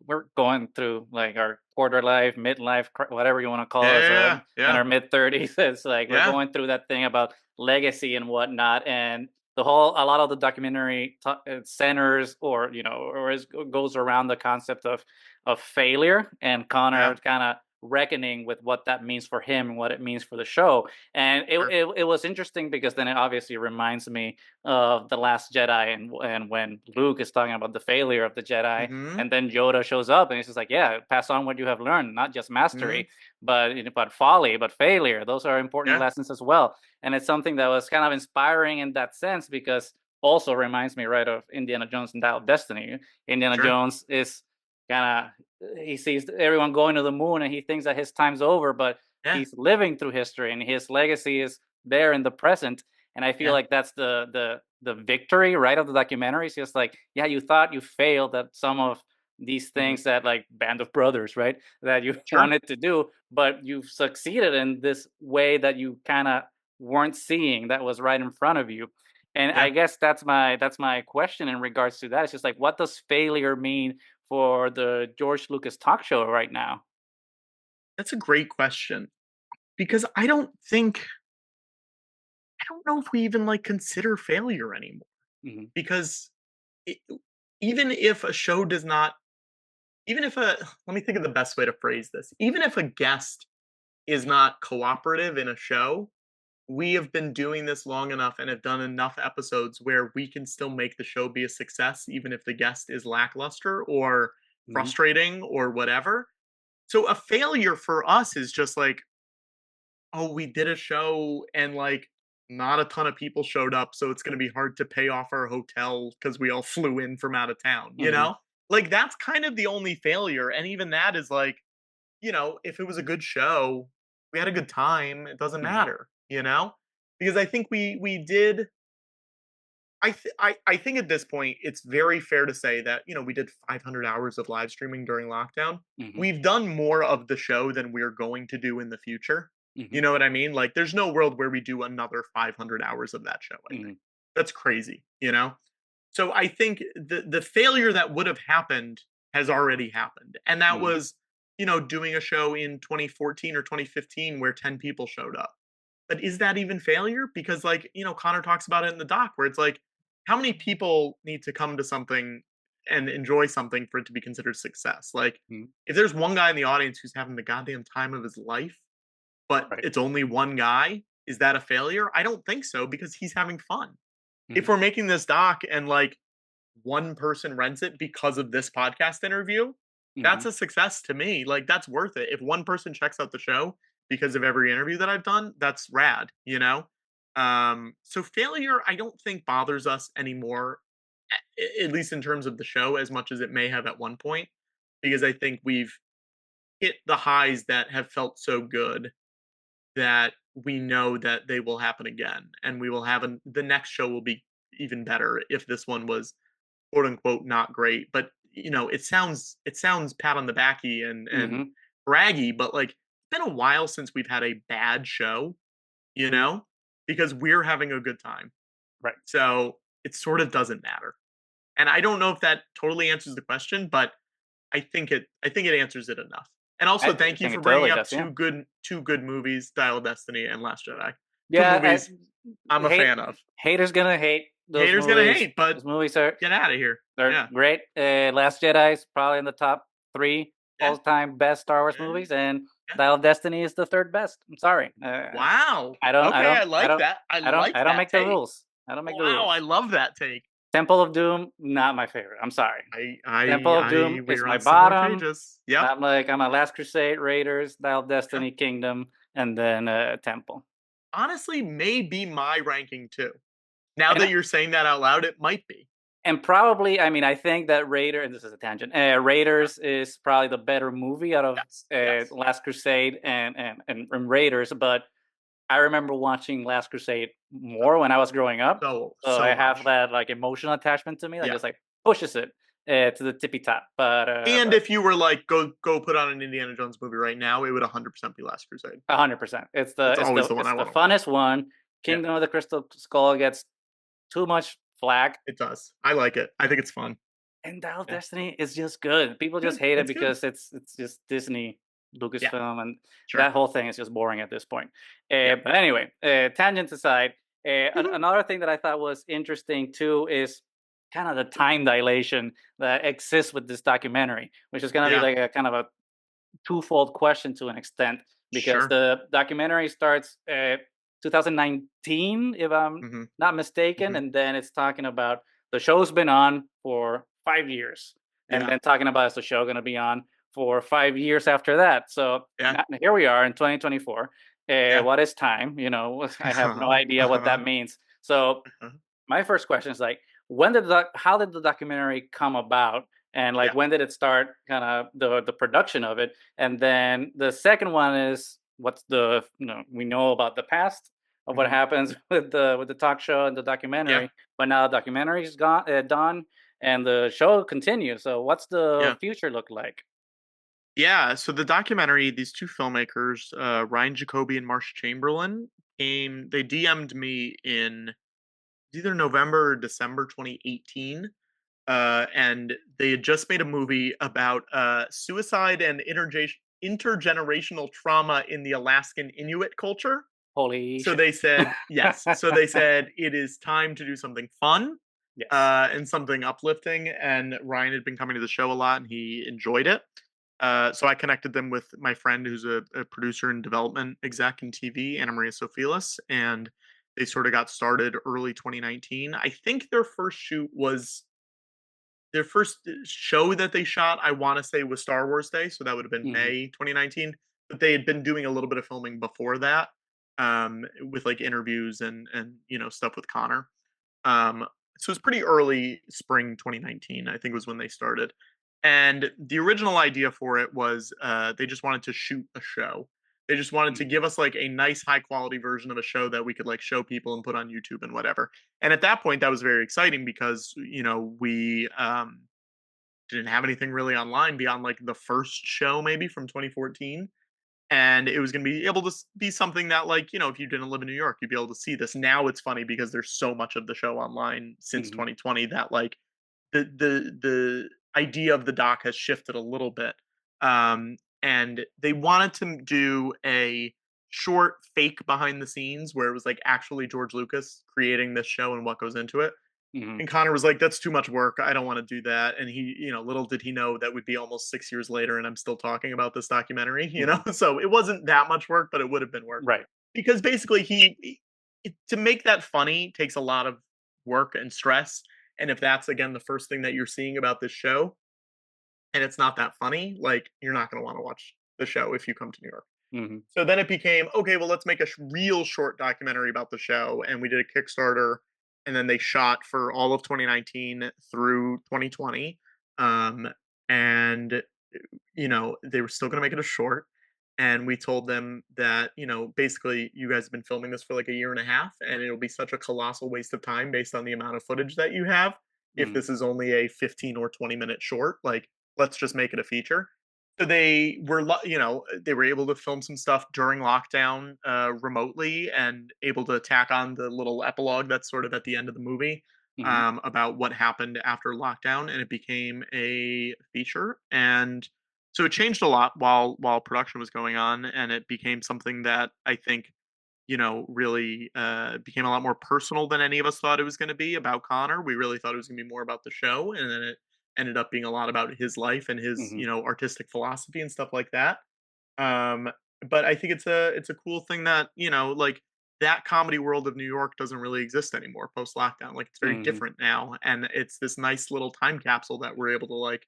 A: we're going through like our quarter life, midlife, whatever you want to
B: Yeah,
A: call us,
B: yeah,
A: in
B: yeah,
A: our mid 30s. It's like we're
B: yeah,
A: going through that thing about legacy and whatnot, and a lot of the documentary centers goes around the concept of failure, and
B: yeah,
A: Connor kind of reckoning with what that means for him and what it means for the show. And it,
B: sure.
A: it it was interesting because then it obviously reminds me of the Last Jedi, and when Luke is talking about the failure of the Jedi,
B: Mhm,
A: and then Yoda shows up and he's just like, yeah, pass on what you have learned, not just
B: mhm,
A: mastery, but folly, but failure. Those are important
B: yeah,
A: lessons as well. And it's something that was kind of inspiring in that sense because also reminds me, right, of Indiana Jones and Dial of Destiny. Indiana
B: sure.
A: Jones is kind of, he sees everyone going to the moon and he thinks that his time's over, but
B: Yeah,
A: he's living through history and his legacy is there in the present. And I feel
B: yeah,
A: like that's the victory, right, of the documentary. It's just like, yeah, you thought you failed at some of these
B: mhm,
A: things that, like, Band of Brothers, right, that you
B: sure.
A: wanted to do, but you've succeeded in this way that you kind of weren't seeing that was right in front of you. And I
B: Yeah,
A: guess that's my question in regards to that. It's just like, what does failure mean for the George Lucas talk show right now?
B: that's a great question because I don't know if we even, like, consider failure anymore
A: Hmm.
B: because e even if a show does not even if a let me think of the best way to phrase this. Even if a guest is not cooperative in a show, we have been doing this long enough and have done enough episodes where we can still make the show be a success, even if the guest is lackluster or
A: Hmm.
B: frustrating or whatever. So a failure for us is just like, oh, we did a show and like not a ton of people showed up, so it's going to be hard to pay off our hotel because we all flew in from out of town, you
A: Hmm.
B: know? Like that's kind of the only failure. And even that is like, if it was a good show, we had a good time, it doesn't
A: Hmm.
B: matter, you know? Because I think we did I think at this point it's very fair to say that, we did 500 hours of live streaming during lockdown.
A: Hmm.
B: We've done more of the show than we're going to do in the future.
A: Hmm.
B: You know what I mean? Like there's no world where we do another 500 hours of that show, I think.
A: Hmm.
B: That's crazy, you know? So I think the failure that would have happened has already happened. And that
A: Hmm.
B: was, doing a show in 2014 or 2015 where 10 people showed up. But is that even failure? Because like, Connor talks about it in the doc where it's like, how many people need to come to something and enjoy something for it to be considered success? Like,
A: Hmm.
B: if there's one guy in the audience who's having the goddamn time of his life, but
A: Right.
B: it's only one guy, is that a failure? I don't think so because he's having fun. If
A: Hmm.
B: we're making this doc and like one person rents it because of this podcast interview,
A: Hmm.
B: that's a success to me. Like that's worth it. If one person checks out the show because of every interview that I've done, that's rad, you know? So failure I don't think bothers us anymore, at least in terms of the show as much as it may have at one point because I think we've hit the highs that have felt so good that we know that they will happen again and we will have the next show will be even better if this one was quote unquote not great. But it sounds pat on the backy and
A: Hmm.
B: braggy, but like it's been a while since we've had a bad show, you
A: Hmm.
B: know, because we're having a good time.
A: Right.
B: So it sort of doesn't matter. And I don't know if that totally answers the question, but I think it answers it enough. And
A: I
B: also, thank you
A: think
B: for
A: it
B: bringing
A: totally
B: up
A: does. Yeah.
B: two good movies, Dial of Destiny and Last Jedi. Two
A: Yeah.
B: movies I'm a
A: Hate
B: fan of.
A: haters gonna hate those
B: Haters gonna
A: movies.
B: hate, but
A: Those movies are
B: get out of here.
A: they're
B: Yeah.
A: great. Last Jedi is probably in the top three
B: Yeah.
A: all-time best Star Wars
B: Yeah.
A: movies, and
B: Yeah.
A: Dial of Destiny is the third best. I'm sorry.
B: Wow.
A: I don't. I
B: Okay,
A: don't.
B: I
A: I
B: like
A: don't.
B: that. I
A: I don't.
B: like
A: I don't
B: that
A: make the
B: take.
A: rules. I don't make the
B: Wow, I
A: rules.
B: love that take.
A: Temple of Doom, not my favorite. I'm sorry. Temple of Doom
B: We
A: is
B: are
A: my
B: on similar
A: bottom.
B: pages. Yep.
A: I'm a Last Crusade, Raiders, Dial of
B: Yeah.
A: Destiny, Kingdom, and then Temple.
B: Honestly, may be my ranking too. Now
A: And
B: that you're saying that out loud, it might be.
A: and probably, I mean, I think that Raider, and this is a tangent.
B: Yeah.
A: Raiders is probably the better movie out of
B: Yes. Yes.
A: Last Crusade and Raiders. But I remember watching Last Crusade more when I was growing up, so
B: So
A: I have
B: much.
A: that like emotional attachment to me that
B: Yeah.
A: just like pushes it to the tippy top.
B: And
A: But
B: if you were like, go put on an Indiana Jones movie right now, it would 100% be Last Crusade.
A: 100%,
B: It's always the one
A: it's
B: I
A: the
B: want to watch.
A: funnest one.
B: Yeah,
A: Kingdom of the Crystal Skull gets too much flack.
B: it does. I like it. I think it's fun.
A: And Dial of
B: Yeah.
A: Destiny is just good. People just
B: Good.
A: hate it
B: It's good.
A: because it's just Disney,
B: Yeah.
A: Lucasfilm, and
B: Sure.
A: that whole thing is just boring at this point.
B: Yeah.
A: But anyway, tangents aside,
B: Mhm.
A: another thing that I thought was interesting too is kind of the time dilation that exists with this documentary, which is going to be
B: Yeah.
A: like a kind of a twofold question to an extent because
B: Sure.
A: the documentary starts 2019, if I'm
B: Mhm.
A: not mistaken,
B: Mhm.
A: and then it's talking about the show's been on for 5 years, and
B: Yeah.
A: then talking about is the show going to be on for 5 years after that. So
B: Yeah.
A: here we are in 2024.
B: Yeah.
A: What is time? I have no idea what that means. So my first question is like, how did the documentary come about, and like
B: Yeah.
A: when did it start? Kind of the production of it, and then the second one is what's the we know about the past of what
B: Mhm.
A: happens with the talk show and the
B: Yeah.
A: documentary, but now the documentary is gone done, and the show continues. So what's the
B: Yeah.
A: future look like?
B: Yeah. So the documentary, these two filmmakers, Ryan Jacoby and Marsha Chamberlain, they DM'd me in either November or December 2018. And they had just made a movie about suicide and intergenerational trauma in the Alaskan Inuit culture.
A: Holy
B: So
A: shit!
B: they said, yes. So they said, it is time to do something fun
A: Yes.
B: and something uplifting. And Ryan had been coming to the show a lot and he enjoyed it. So I connected them with my friend who's a producer and development exec in TV, Anna Maria Sofilis, and they sort of got started early 2019. I think their first show that they shot, I want to say, was Star Wars Day, so that would have been
A: Hmm.
B: May 2019. But they had been doing a little bit of filming before that, with like interviews and stuff with Connor. Um, so it was pretty early spring 2019, I think was when they started. And the original idea for it was they just wanted to shoot a show. They just wanted to give us like a nice high quality version of a show that we could like show people and put on YouTube and whatever. And at that point that was very exciting because we didn't have anything really online beyond like the first show maybe from 2014, and it was going to be able to be something that like if you didn't live in New York you'd be able to see this. Now it's funny because there's so much of the show online since
A: Hmm.
B: 2020 that like the idea of the doc has shifted a little bit. And they wanted to do a short fake behind the scenes where it was like actually George Lucas creating this show and what goes into it.
A: Hmm.
B: And Connor was like, "That's too much work. I don't want to do that." And he, little did he know that would be almost 6 years later, and I'm still talking about this documentary.
A: Hmm.
B: So it wasn't that much work, but it would have been work
A: Right.
B: because basically to make that funny takes a lot of work and stress. And if that's again the first thing that you're seeing about this show, and it's not that funny, like you're not going to want to watch the show if you come to New York.
A: Hmm.
B: So then it became, okay, well, let's make a real short documentary about the show. And we did a Kickstarter, and then they shot for all of 2019 through 2020. Um, and, they were still going to make it a short. And we told them that, basically, you guys have been filming this for like a year and a half, and it'll be such a colossal waste of time based on the amount of footage that you have. If
A: Hmm.
B: this is only a 15 or 20-minute short, like, let's just make it a feature. So they were able to film some stuff during lockdown remotely and able to tack on the little epilogue that's sort of at the end of the movie.
A: Hmm.
B: about what happened after lockdown, and it became a feature. And so it changed a lot while production was going on, and it became something that I think really became a lot more personal than any of us thought it was going to be about Connor. We really thought it was going to be more about the show, and then it ended up being a lot about his life and his
A: Hmm.
B: artistic philosophy and stuff like that. Um, but I think it's a cool thing that like that comedy world of New York doesn't really exist anymore post lockdown. Like it's very
A: Hmm.
B: different now, and it's this nice little time capsule that we're able to like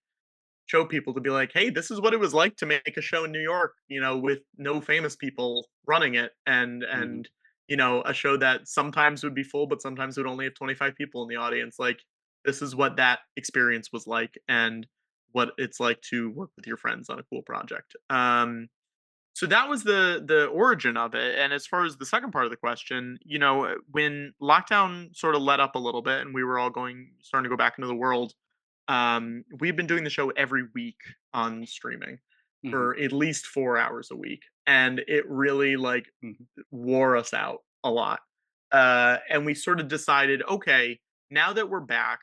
B: show people to be like, hey, this is what it was like to make a show in New York, with no famous people running it,
A: Hmm.
B: and a show that sometimes would be full, but sometimes would only have 25 people in the audience. Like, this is what that experience was like, and what it's like to work with your friends on a cool project. So that was the origin of it. And as far as the second part of the question, when lockdown sort of let up a little bit and we were all starting to go back into the world, we've been doing the show every week on streaming
A: Hmm.
B: for at least 4 hours a week, and it really like
A: Hmm.
B: wore us out a lot. And we sort of decided, okay, now that we're back,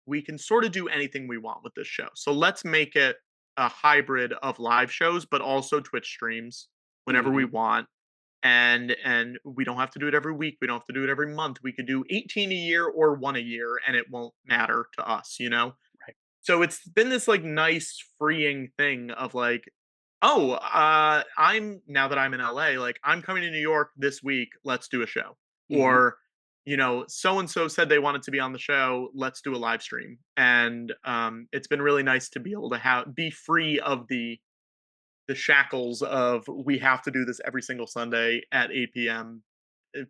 B: we can sort of do anything we want with this show. So let's make it a hybrid of live shows, but also Twitch streams whenever we
A: Hmm.
B: want. And we don't have to do it every week. We don't have to do it every month. We could do 18 a year or one a year, and it won't matter to us.
A: Right.
B: So it's been this like nice freeing thing of like, oh, I'm now that I'm in LA, like I'm coming to New York this week. Let's do a show.
A: Hmm.
B: Or so and so said they wanted to be on the show. Let's do a live stream. And it's been really nice to be able to be free of the shackles of we have to do this every single Sunday at 8 p.m.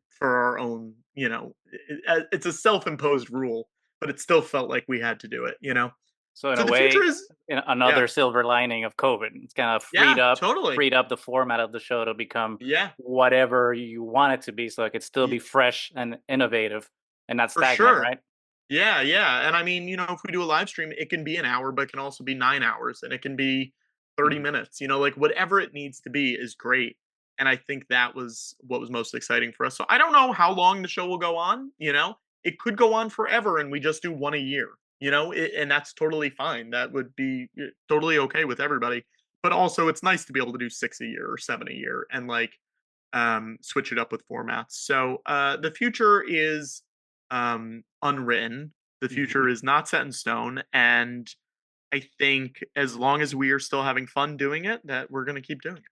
B: For our own. It's a self-imposed rule, but it still felt like we had to do it.
A: So in
B: So
A: a
B: the future
A: way,
B: is, yeah,
A: another silver lining of COVID. It's kind of freed
B: yeah,
A: up
B: totally,
A: freed up the format of the show to become
B: yeah,
A: whatever you want it to be, so it could still be fresh and innovative and not
B: for
A: stagnant,
B: sure.
A: right?
B: Yeah, yeah. And I mean, if we do a live stream, it can be an hour, but it can also be 9 hours, and it can be 30
A: Hmm.
B: minutes. Like whatever it needs to be is great. And I think that was what was most exciting for us. So I don't know how long the show will go on. It could go on forever and we just do one a year, and that's totally fine. That would be totally okay with everybody. But also, it's nice to be able to do six a year or seven a year and like switch it up with formats. So the future is unwritten. The future is not set in stone, and I think as long as we are still having fun doing it, that we're going to keep doing it.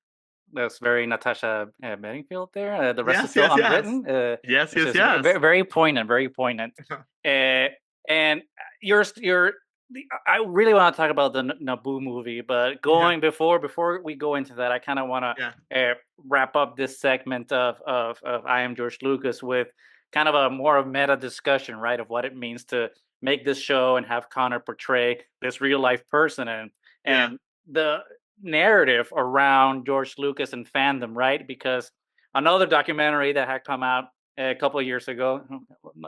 A: That's very Natasha Bedingfield there. The rest is
B: Yes,
A: still
B: yes, yes,
A: unwritten,
B: yes,
A: which
B: yes,
A: is
B: yes.
A: very, very poignant, very poignant. Uh, and I really want to talk about the Naboo movie, but
B: Yeah,
A: going before we go into that, I kind of want
B: yeah,
A: to wrap up this segment of I am George Lucas with kind of a more of meta discussion, right, of what it means to make this show and have Connor portray this real life person
B: yeah,
A: and the narrative around George Lucas and fandom, right? Because another documentary that had come out a couple of years ago,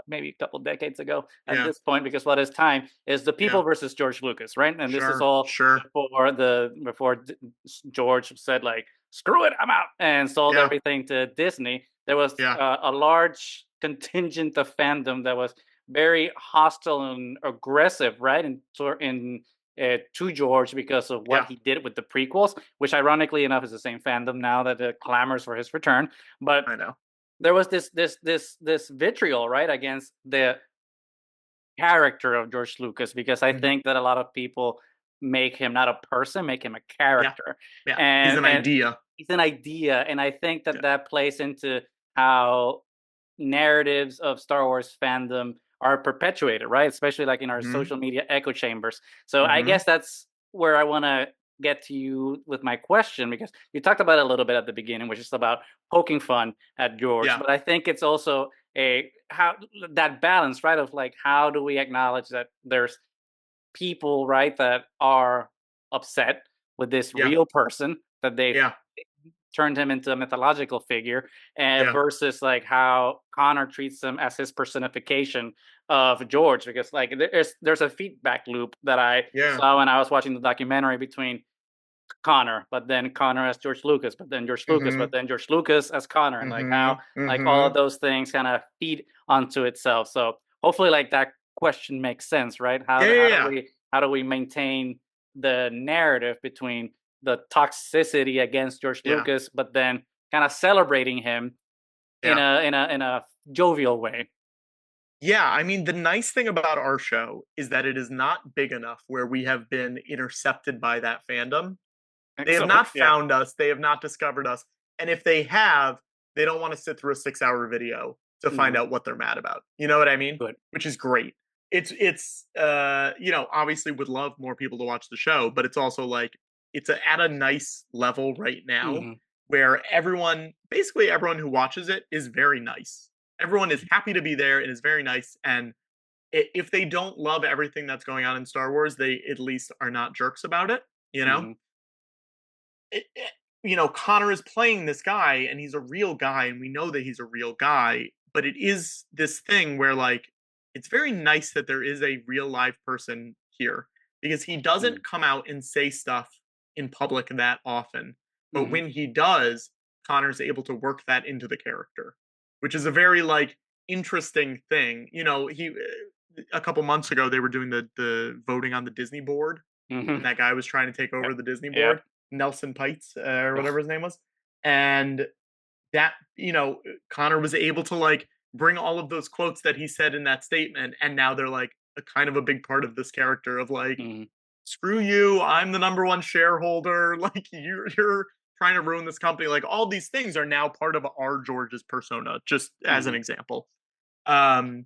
A: maybe a couple of decades ago at
B: yeah,
A: this point, because what is time is the
B: yeah.
A: people versus George Lucas, right? And this is
B: Sure,
A: all
B: sure.
A: before George said like screw it, I'm out, and sold
B: Yeah,
A: everything to Disney. There was
B: yeah,
A: a large contingent of fandom that was very hostile and aggressive, right? To George because of what
B: yeah.
A: he did with the prequels, which ironically enough is the same fandom now that clamors for his return. But
B: I know.
A: there was this vitriol, right, against the character of George Lucas because I
B: Hmm.
A: think that a lot of people make him not a person, make him a
B: Yeah,
A: character,
B: yeah. He's an
A: and
B: idea.
A: he's an idea, and I think that
B: Yeah,
A: that plays into how narratives of Star Wars fandom are perpetuated, right? Especially like in our
B: hmm,
A: social media echo chambers. So I
B: hmm.
A: guess that's where I want to get to you with my question because you talked about it a little bit at the beginning, which is about poking fun at George.
B: Yeah,
A: But I think it's also a how that balance, right? Of like how do we acknowledge that there's people, right, that are upset with this
B: yeah,
A: real person that they've
B: yeah,
A: turned him into a mythological figure,
B: yeah,
A: versus like how Connor treats him as his personification of George. Because like there's a feedback loop that I
B: yeah.
A: saw when I was watching the documentary between Connor, but then Connor as George Lucas, but then George Lucas, but
B: Hmm,
A: then George Lucas as Connor, and like how
B: hmm,
A: like all of
B: hmm.
A: those things kind of feed onto itself. So hopefully like that question makes sense, right?
B: Yeah, yeah, yeah.
A: How do we maintain the narrative between the toxicity against George
B: Yeah.
A: Lucas, but then kind of celebrating him in
B: Yeah.
A: a jovial way?
B: Yeah, I mean, the nice thing about our show is that it is not big enough where we have been intercepted by that fandom. They have
A: Excellent.
B: not
A: Yeah.
B: found us, they have not discovered us, and if they have, they don't wanna sit through a 6-hour video to find
A: Hmm.
B: out what they're mad about. You know what I mean?
A: Good.
B: Which is great. Obviously would love more people to watch the show, but it's also like, at a nice level right now
A: Hmm.
B: where basically everyone who watches it is very nice. Everyone is happy to be there and is very nice, and if they don't love everything that's going on in Star Wars, they at least are not jerks about it, you know?
A: Hmm.
B: Connor is playing this guy and he's a real guy and we know that he's a real guy, but it is this thing where like it's very nice that there is a real live person here because he doesn't come out and say stuff in public that often. But
A: Hmm.
B: when he does, Connor's able to work that into the character, which is a very like interesting thing. He a couple months ago they were doing the voting on the Disney board
A: Hmm.
B: and that guy was trying to take
A: Yep.
B: over the Disney
A: Yep.
B: board, Nelson Pites or
A: Ugh.
B: whatever his name was, and that Connor was able to like bring all of those quotes that he said in that statement, and now they're like a kind of a big part of this character of like,
A: Mhm.
B: screw you, I'm the number one shareholder, like you're trying to ruin this company, like all these things are now part of our George's persona, just as an
A: Mhm.
B: example. Um,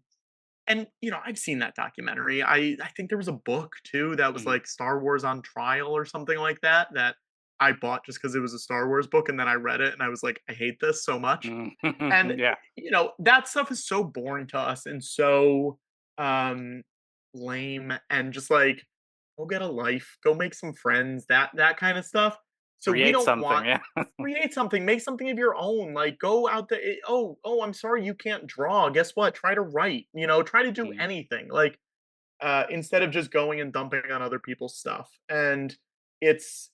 B: and I've seen that documentary. I think there was a book too that was
A: Mhm.
B: like Star Wars on Trial or something like that that I bought just because it was a Star Wars book, and then I read it and I was like, I hate this so much.
A: Mhm.
B: And
A: Yeah.
B: that stuff is so boring to us and so um lame and just like go get a life, go make some friends, that kind of stuff. So we
A: Create
B: don't
A: something,
B: want
A: yeah.
B: create something, make something of your own. Like go out there. Oh, I'm sorry you can't draw. Guess what? Try to write. Try to do
A: Mhm.
B: anything. Like instead of just going and dumping on other people's stuff. And it's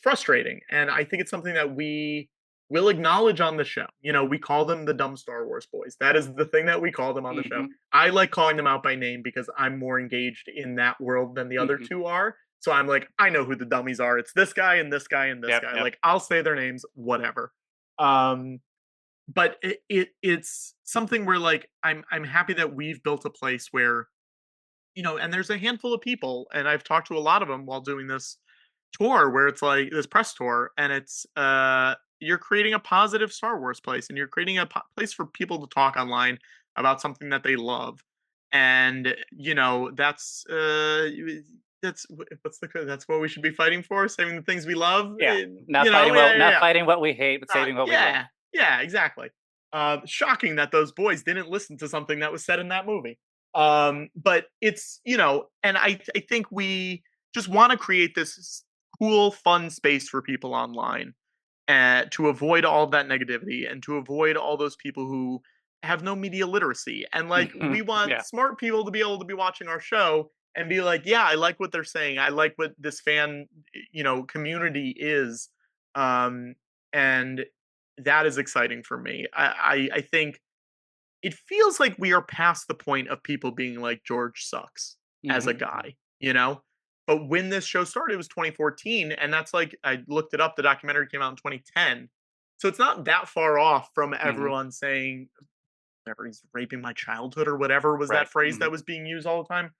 B: frustrating. And I think it's something that we will acknowledge on the show. We call them the dumb Star Wars boys. That is the thing that we call them on the show.
A: Mhm.
B: I like calling them out by name because I'm more engaged in that world than the other
A: Mhm.
B: two are. So I'm like, I know who the dummies are. It's this guy and this guy and this
A: Yep,
B: guy.
A: yep.
B: Like I'll say their names, whatever. Um, but it's something where like I'm happy that we've built a place where and there's a handful of people, and I've talked to a lot of them while doing this tour where it's like this press tour, and it's you're creating a positive Star Wars place, and you're creating a place for people to talk online about something that they love, and that's what we should be fighting for, saving the things we love.
A: Yeah.
B: Yeah, yeah,
A: Not
B: yeah.
A: fighting what we hate, but saving what we love.
B: Yeah, yeah, exactly. Shocking that those boys didn't listen to something that was said in that movie. But it's and I think we just want to create this cool, fun space for people online, to avoid all of that negativity and to avoid all those people who have no media literacy. And like we
A: Mhm.
B: want
A: Yeah.
B: smart people to be able to be watching our show and be like, yeah, I like what they're saying. I like what this fan, community is. Um, and that is exciting for me. I think it feels like we are past the point of people being like George sucks as a
A: Mhm. Mhm.
B: guy. But when this show started, it was 2014, and that's like I looked it up. The documentary came out in 2010, so it's not that far off from
A: Mhm.
B: everyone saying, "Whatever, he's raping my childhood" or whatever was
A: Right.
B: that phrase that
A: Mhm.
B: was being used all the time.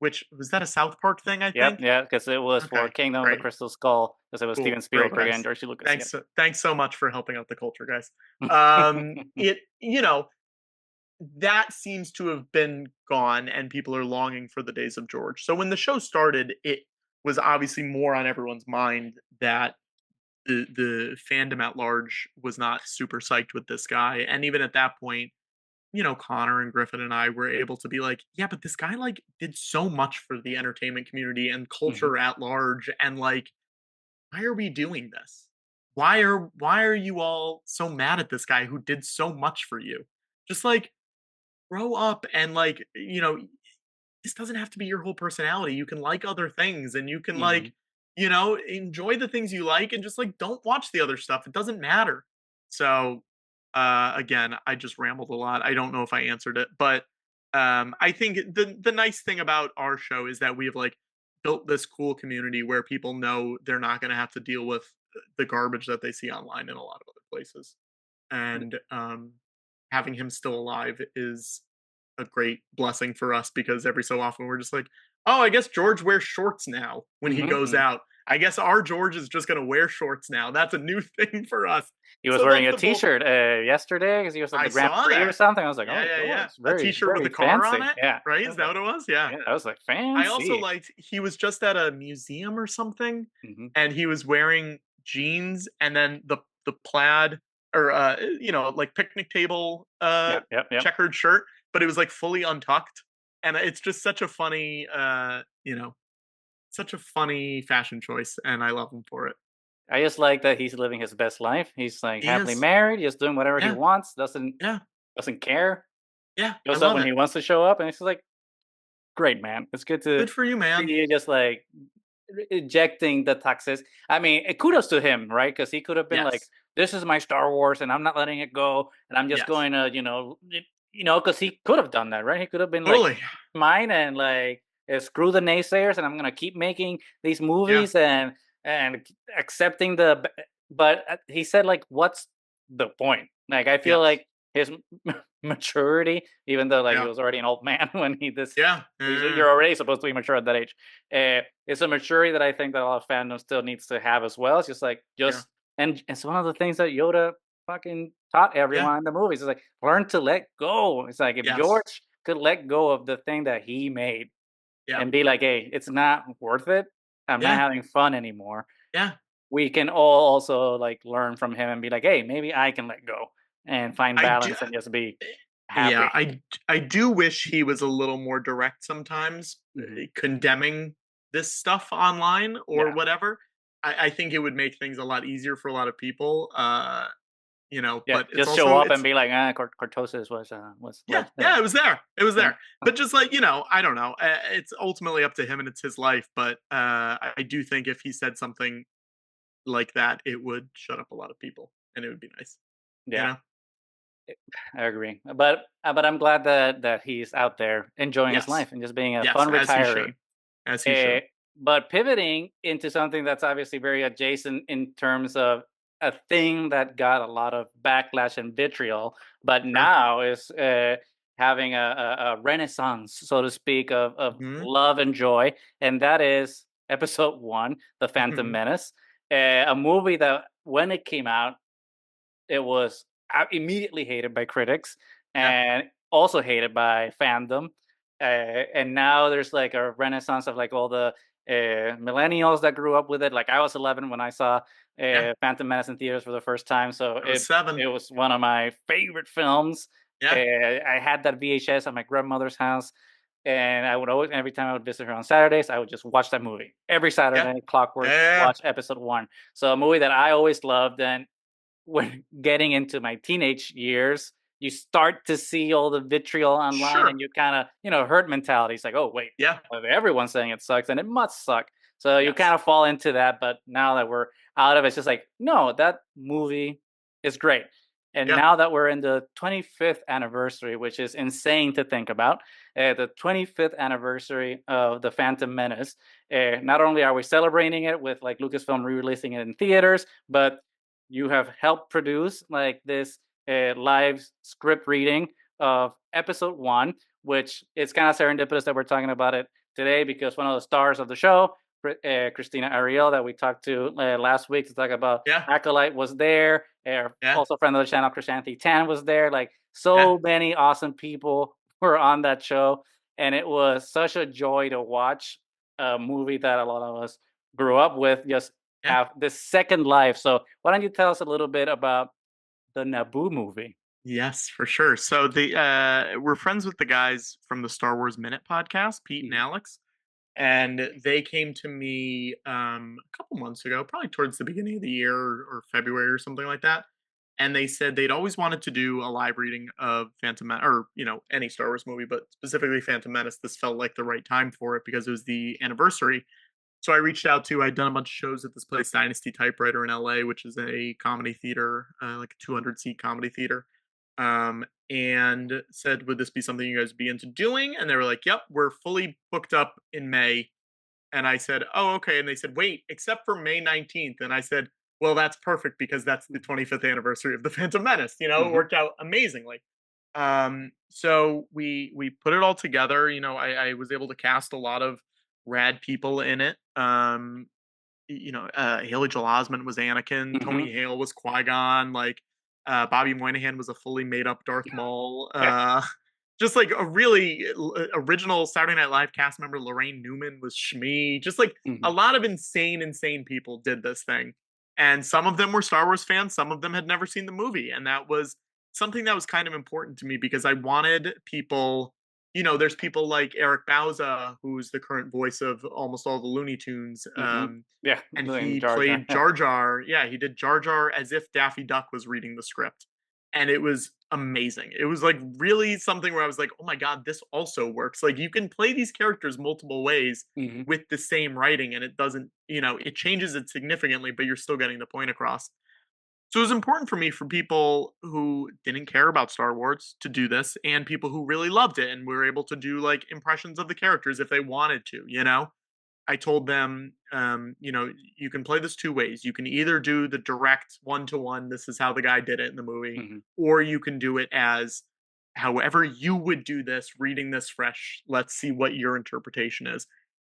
B: Which was that a South Park thing? I
A: Yep,
B: think.
A: yeah, because it was for
B: Okay,
A: Kingdom of the
B: great,
A: Crystal Skull, because it was
B: cool,
A: Steven
B: great,
A: Spielberg and
B: guys.
A: George Lucas, yep.
B: Thanks so much for helping out the culture, guys. That seems to have been gone and people are longing for the days of George. So when the show started, it was obviously more on everyone's mind that the fandom at large was not super psyched with this guy. And even at that point, Connor and Griffin and I were able to be like, yeah, but this guy like did so much for the entertainment community and
A: Mhm.
B: culture at large. And like, why are we doing this? Why are you all so mad at this guy who did so much for you? Just like grow up and like this doesn't have to be your whole personality. You can like other things and you can like
A: Mhm.
B: enjoy the things you like and just like don't watch the other stuff. It doesn't matter. So again, I just rambled a lot. I don't know if I answered it, but I think the nice thing about our show is that we have like built this cool community where people know they're not going to have to deal with the garbage that they see online in a lot of other places. And having him still alive is a great blessing for us because every so often we're just like, oh, I guess George wears shorts now when he goes
A: Mhm.
B: out. I guess our George is just going to wear shorts now. That's a new thing for us.
A: He was
B: So
A: wearing
B: that's
A: a
B: the both.
A: T-shirt yesterday because he was at
B: I
A: the Grand
B: saw
A: Prix or
B: that.
A: something. I was like,
B: Yeah,
A: "Oh,
B: yeah, yeah.
A: George,
B: A
A: very,
B: T-shirt with a
A: very
B: car on
A: fancy."
B: it,
A: Yeah,
B: right?
A: I
B: Is
A: was
B: that
A: like,
B: what it was? Yeah.
A: yeah, I was like,
B: I also
A: "Fancy."
B: liked he was just at a museum or something,
A: Mhm.
B: and he was wearing jeans and then the plaid or like picnic table
A: Yep, yep, yep.
B: checkered shirt, but it was like fully untucked, and it's just such a funny such a funny fashion choice, and I love him for it.
A: I just like that he's living his best life. He's like
B: He
A: happily
B: is,
A: married. He's doing whatever he
B: yeah,
A: wants. Doesn't
B: yeah,
A: doesn't care.
B: yeah. I
A: Shows up
B: love
A: when
B: it.
A: he wants to show up, and it's like great, man. It's good to
B: Good for you,
A: see
B: man.
A: you just like ejecting the toxicity. I mean, kudos to him, right? Because he could have been like,
B: Yes,
A: "This is my Star Wars, and I'm not letting it go, and I'm just
B: yes,
A: going to, because he could have done that, right? He could have been like
B: totally.
A: mine and like screw the naysayers, and I'm gonna keep making these
B: Yeah,
A: movies and accepting But he said like, "What's the point?" Like, I feel
B: yes,
A: like his maturity, even though like he
B: yeah,
A: was already an old man when he this
B: yeah,
A: you're already supposed to be mature at that age. It's a maturity that I think that a lot of fandom still needs to have as well. It's just like
B: yeah,
A: and it's one of the things that Yoda fucking taught
B: yeah,
A: everyone in the movies. It's like learn to let go. It's like if
B: yes,
A: George could let go of the thing that he made
B: yeah,
A: and be like, hey, it's not worth it. I'm not
B: yeah.
A: having fun anymore.
B: Yeah,
A: We can all also like learn from him and be like, hey, maybe I can let go and find
B: I do.
A: balance and just be
B: Yeah,
A: happy.
B: I do wish he was a little more direct sometimes,
A: Hmm.
B: condemning this stuff online or
A: Yeah.
B: whatever. I think it would make things a lot easier for a lot of people.
A: Yeah,
B: But it's
A: just show
B: also
A: up and
B: it's
A: be like, cortosis was
B: yeah,
A: led.
B: yeah, it was there. It was
A: Yeah.
B: there. But just like, I don't know. It's ultimately up to him and it's his life. But I do think if he said something like that, it would shut up a lot of people and it would be nice. You
A: Yeah,
B: know?
A: I agree. But I'm glad that he's out there enjoying his
B: Yes.
A: life and just being a
B: Yes,
A: fun
B: as he
A: retiree.
B: should. As he
A: Uh,
B: should.
A: but pivoting into something that's obviously very adjacent in terms of a thing that got a lot of backlash and vitriol, but
B: Sure.
A: now is having a renaissance, so to speak, of
B: Mhm.
A: love and joy, and that is Episode One, The Phantom
B: Mhm.
A: Menace, a movie that when it came out it was immediately hated by critics
B: Yeah.
A: and also hated by fandom. And now there's like a renaissance of like all the millennials that grew up with it. Like I was 11 when I saw
B: Yeah.
A: Phantom Menace in theaters for the first time, so
B: I was
A: it
B: 7.
A: it was one of my favorite films.
B: Yeah.
A: I had that VHS at my grandmother's house, and I would always every time I would visit her on Saturdays, I would just watch that movie every
B: Yeah.
A: Saturday. Clockwork,
B: Yeah.
A: watch Episode One. So a movie that I always loved, and when getting into my teenage years, you start to see all the vitriol online and
B: Sure.
A: you kind of, herd mentality. It's like, oh, wait,
B: Yeah.
A: if everyone's saying it sucks, and it must suck. So you kind
B: Yes.
A: of fall into that. But now that we're out of it, it's just like, no, that movie is great. And
B: Yeah.
A: now that we're in the 25th anniversary, which is insane to think about, the 25th anniversary of The Phantom Menace, not only are we celebrating it with like Lucasfilm re releasing it in theaters, but you have helped produce like this live script reading of episode one, which it's kind of serendipitous that we're talking about it today because one of the stars of the show, Christina Ariel, that we talked to last week to talk about
B: Yeah.
A: Acolyte, was there.
B: Yeah.
A: Also, friend of the channel, Chris Anthony Tan was there. Like
B: Yeah.
A: so many awesome people were on that show, and it was such a joy to watch a movie that a lot of us grew up with just
B: Yeah.
A: have this second life. So why don't you tell us a little bit about the Naboo movie?
B: Yes, for sure. So we're friends with the guys from the Star Wars Minute podcast, Pete and
A: Mhm.
B: Alex. And they came to me a couple months ago, probably towards the beginning of the year or February or something like that. And they said they'd always wanted to do a live reading of Phantom Menace, or any Star Wars movie, but specifically Phantom Menace. This felt like the right time for it because it was the anniversary. So I reached out to. I'd done a bunch of shows at this place, Dynasty Typewriter in LA, which is a comedy theater, like a 200 seat comedy theater. and said, "Would this be something you guys be into doing?" And they were like, "Yep, we're fully booked up in May." And I said, "Oh, okay." And they said, "Wait, except for May 19th." And I said, "Well, that's perfect because that's the 25th anniversary of the Phantom Menace." It
A: Mhm.
B: worked out amazingly. So we put it all together. I was able to cast a lot of rad people in it. Haley Joel Osment was Anakin,
A: Mhm.
B: Tony Hale was Qui-Gon, Bobby Moynihan was a fully made up Darth Maul.
A: Yeah.
B: Just like a really original Saturday Night Live cast member, Lorraine Newman was Shmi. Just like a
A: Mhm.
B: lot of insane people did this thing. And some of them were Star Wars fans, some of them had never seen the movie. And that was something that was kind of important to me because I wanted people, there's people like Eric Bauza, who's the current voice of almost all the Looney Tunes.
A: Mhm. Yeah,
B: And
A: doing
B: he
A: Jar Jar.
B: played Jar Jar. Yeah, he did Jar Jar as if Daffy Duck was reading the script. And it was amazing. It was like really something where I was like, oh my God, this also works. Like you can play these characters multiple ways
A: Mhm.
B: with the same writing and it doesn't, it changes it significantly, but you're still getting the point across. So it was important for me for people who didn't care about Star Wars to do this and people who really loved it and were able to do like impressions of the characters if they wanted to. I told them, you can play this two ways. You can either do the direct one to one, this is how the guy did it in the movie,
A: Mhm.
B: or you can do it as however you would do this, reading this fresh. Let's see what your interpretation is.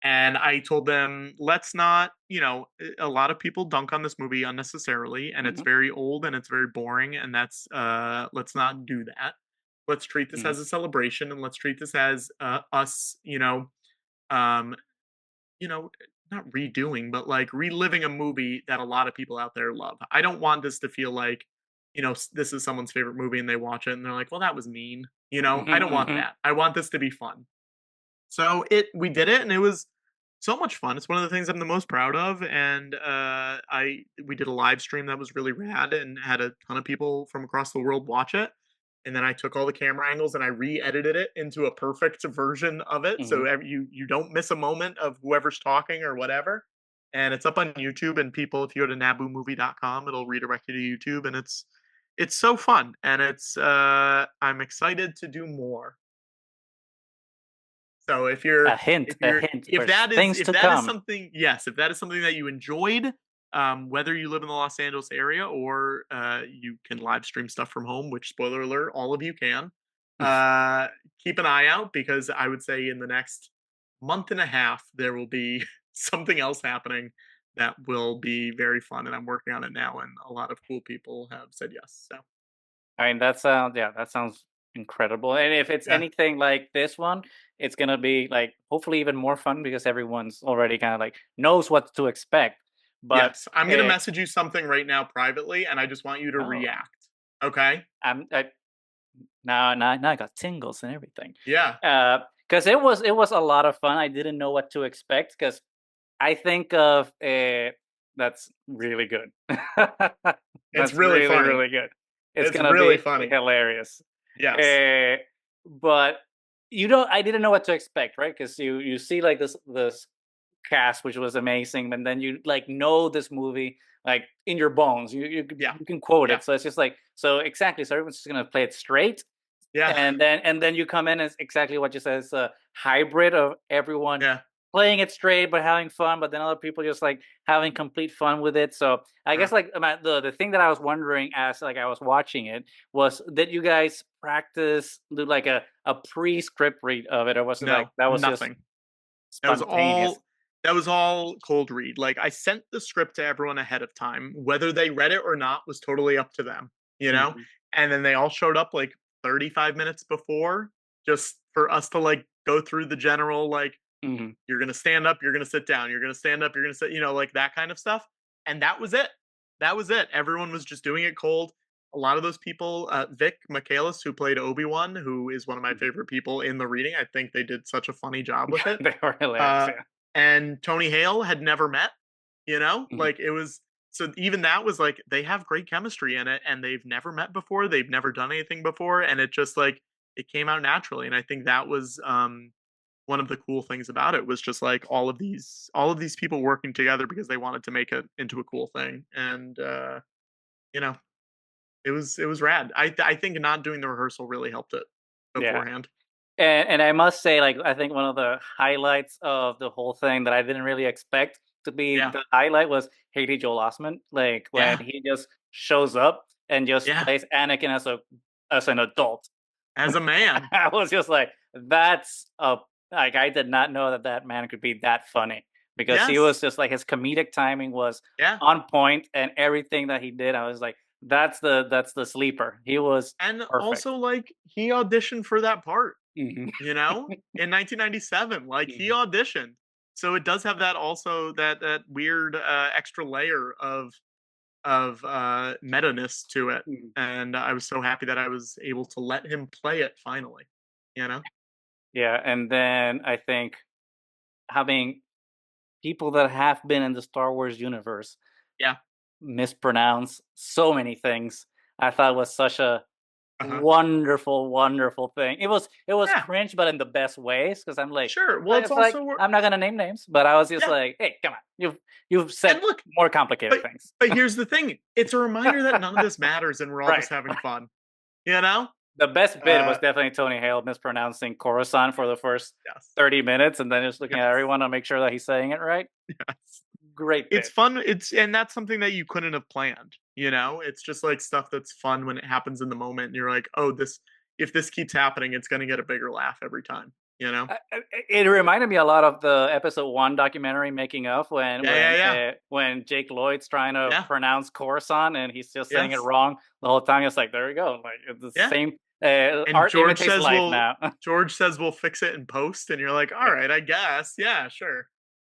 B: And I told them, let's not, a lot of people dunk on this movie unnecessarily, and it's
A: Mhm.
B: very old and it's very boring, and let's not do that. Let's treat this
A: Mhm.
B: as a celebration and let's treat this as us, um, you know, not redoing, but like reliving a movie that a lot of people out there love. I don't want this to feel like, this is someone's favorite movie and they watch it and they're like, well, that was mean. I
A: Mhm.
B: don't want
A: Mhm.
B: that. I want this to be fun. So we did it and it was so much fun. It's one of the things I'm the most proud of. And I we did a live stream that was really rad and had a ton of people from across the world watch it. And then I took all the camera angles and I re-edited it into a perfect version of it, so
A: Mhm.
B: you don't miss a moment of whoever's talking or whatever. And it's up on YouTube. And people, if you go to naboomovie.com, it'll redirect you to YouTube. And it's so fun. And I'm excited to do more. So
A: A hint
B: if
A: for
B: that is
A: things
B: if
A: to
B: that is
A: come.
B: something, yes, if that is something that you enjoyed, whether you live in the Los Angeles area or you can live stream stuff from home, which spoiler alert, all of you can. Uh, Keep an eye out because I would say in the next month and a half there will be something else happening that will be very fun, and I'm working on it now, and a lot of cool people have said yes. So
A: I mean, that sounds incredible. And if it's
B: yeah.
A: anything like this one, it's gonna be like hopefully even more fun because everyone's already kind of like knows what to expect. But
B: Yes, I'm gonna
A: uh,
B: message you something right now privately, and I just want you to
A: oh,
B: react. Okay?
A: I now I got tingles and everything.
B: Yeah,
A: Because it was a lot of fun. I didn't know what to expect because I think of that's really good.
B: it's
A: That's
B: really
A: really
B: funny.
A: really good. It's
B: It's
A: gonna
B: really
A: be
B: funny.
A: hilarious.
B: Yes.
A: Uh, but you don't. I didn't know what to expect, right? Because you see like this cast, which was amazing, and then you like know this movie like in your bones.
B: Yeah.
A: You can quote
B: Yeah.
A: it, so it's just like so exactly. So everyone's just gonna play it straight,
B: Yeah.
A: and then you come in as exactly what you said. It's a hybrid of everyone
B: Yeah.
A: playing it straight but having fun, but then other people just like having complete fun with it. So I
B: Uh,
A: guess like the thing that I was wondering as like I was watching it was that you guys practice do like a pre-script read of it, or was it like
B: no,
A: that was just
B: nothing. That was
A: spontaneous?
B: all that was all cold read. Like, I sent the script to everyone ahead of time. Whether they read it or not was totally up to them, you know?
A: Hmm.
B: And then they all showed up, like, 35 minutes before just for us to, like, go through the general, like,
A: Hmm.
B: you're gonna stand up, you're gonna sit down, you're gonna stand up, you're gonna sit, like that kind of stuff. And that was it. That was it. Everyone was just doing it cold. A lot of those people, Vic Michaelis, who played Obi-Wan, who is one of my favorite people in the reading. I think they did such a funny job with it.
A: They were hilarious.
B: Uh,
A: Yeah.
B: and Tony Hale had never met,
A: Mhm.
B: like it was. So even that was like they have great chemistry in it, and they've never met before. They've never done anything before, and it just like it came out naturally. And I think that was one of the cool things about it was just like all of these people working together because they wanted to make it into a cool thing. And you know it was rad. I think not doing the rehearsal really helped it
A: Yeah.
B: beforehand.
A: And I must say, like, I think one of the highlights of the whole thing that I didn't really expect to be
B: Yeah.
A: the highlight was Haley Joel Osment. Like when
B: Yeah.
A: he just shows up and just
B: Yeah.
A: plays Anakin as an adult.
B: As a man.
A: I was just like, that's a like I did not know that that man could be that funny because he
B: Yes.
A: was just like his comedic timing was
B: Yeah.
A: on point and everything that he did. I was like, that's the sleeper. He was
B: And
A: perfect.
B: also, like, he auditioned for that part,
A: Mhm.
B: you know, in 1997. Like, he
A: Mhm.
B: auditioned. So it does have that also that weird extra layer of meta-ness to it.
A: Mhm.
B: And I was so happy that I was able to let him play it finally, you know?
A: Yeah, and then I think having people that have been in the Star Wars universe
B: Yeah.
A: mispronounce so many things, I thought was such a
B: Uh-huh.
A: wonderful, wonderful thing. It was
B: Yeah.
A: cringe, but in the best ways, because I'm like,
B: Sure. Well, it's
A: it's like
B: also
A: I'm not gonna name names, but I was just
B: yeah.
A: like, hey, come on, you've said
B: And look,
A: more complicated
B: but
A: things.
B: but here's the thing. It's a reminder that none of this matters and we're all
A: Right.
B: just having fun, you know?
A: The best bit was
B: Uh
A: definitely Tony Hale mispronouncing Coruscant for the first
B: yes.
A: 30 minutes and then just looking at
B: Yes.
A: everyone to make sure that he's saying it right.
B: Yes.
A: Great
B: It's
A: bit.
B: fun. It's and that's something that you couldn't have planned, you know? It's just like stuff that's fun when it happens in the moment and you're like, "Oh, this if this keeps happening, it's going to get a bigger laugh every time." You know?
A: It reminded me a lot of the episode one documentary making of when
B: Yeah, yeah, yeah.
A: when Jake Lloyd's trying to
B: Yeah.
A: pronounce Coruscant and he's just saying it
B: Yes.
A: wrong the whole time. It's like there you go, like it's the
B: Yeah.
A: same.
B: And
A: Art imitates life now.
B: George says we'll fix it in post and you're like, "All
A: Yeah,
B: right, I guess. Yeah, sure."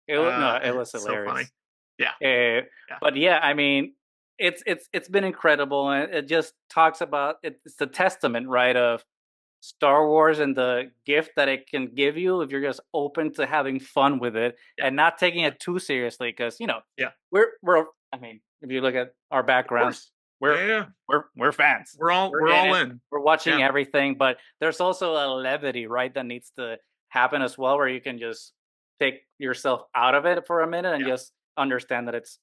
A: no, it was
B: It's so funny.
A: hilarious.
B: Yeah.
A: Uh,
B: Yeah.
A: but yeah, I mean, it's been incredible, and it just talks about it's a testament, right, of Star Wars and the gift that it can give you if you're just open to having fun with it
B: Yeah.
A: and not taking
B: Yeah.
A: it too seriously. Because
B: Yeah.
A: we're I mean, if you look at our
B: Of
A: backgrounds,
B: course.
A: we're
B: Yeah, yeah.
A: we're fans. We're
B: We're
A: in
B: all
A: it.
B: in.
A: We're watching
B: Yeah.
A: everything, but there's also a levity, right, that needs to happen as well, where you can just take yourself out of it for a minute and
B: Yeah.
A: just understand that it's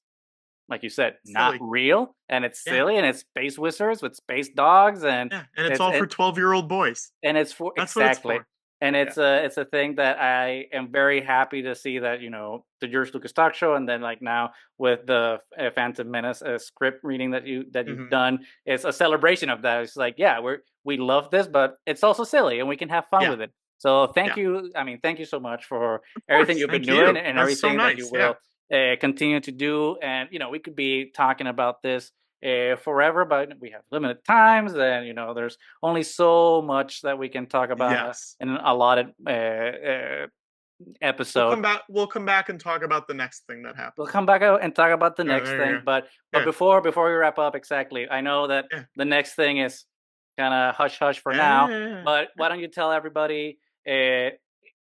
A: like you said, not
B: Silly.
A: real and it's
B: Yeah.
A: silly and it's space wizards with space dogs and
B: Yeah. And it's
A: it's
B: all for 12-year-old boys.
A: and it's for
B: That's what it's
A: exactly.
B: for.
A: And
B: Yeah.
A: it's a thing that I am very happy to see that, the George Lucas talk show and then like now with the Phantom Menace script reading that you've
B: Mhm.
A: done, it's a celebration of that. It's like, yeah, we love this, but it's also silly and we can have fun
B: Yeah.
A: with it. So thank
B: Yeah.
A: you. I mean, thank you so much for
B: Of
A: everything
B: course.
A: you've been
B: Thank
A: doing
B: you.
A: and
B: That's so
A: everything that you
B: nice. Yeah.
A: will continue to do. And we could be talking about this forever, but we have limited times, and there's only so much that we can talk about
B: Yes.
A: in an allotted episode.
B: We'll come back and talk about the next thing that
A: We'll
B: happens.
A: come back out and talk about the next
B: There you
A: thing,
B: go.
A: but
B: Yeah.
A: before we wrap up, exactly, I know that
B: Yeah.
A: the next thing is kind of hush hush for
B: Yeah, yeah,
A: now,
B: yeah, yeah,
A: but
B: yeah.
A: why don't you tell everybody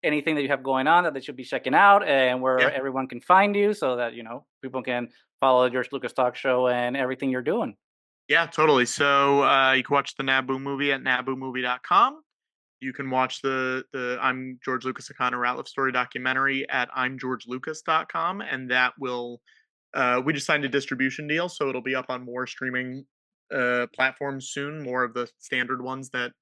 A: anything that you have going on that they should be checking out and where
B: Yeah.
A: everyone can find you so that people can follow George Lucas Talk Show and everything you're doing.
B: Yeah, totally. So you can watch the Naboo movie at naboomovie.com. You can watch the I'm George Lucas, a Connor Ratliff story documentary at imgeorgelucas.com, and that will we just signed a distribution deal, so it'll be up on more streaming platforms soon, more of the standard ones that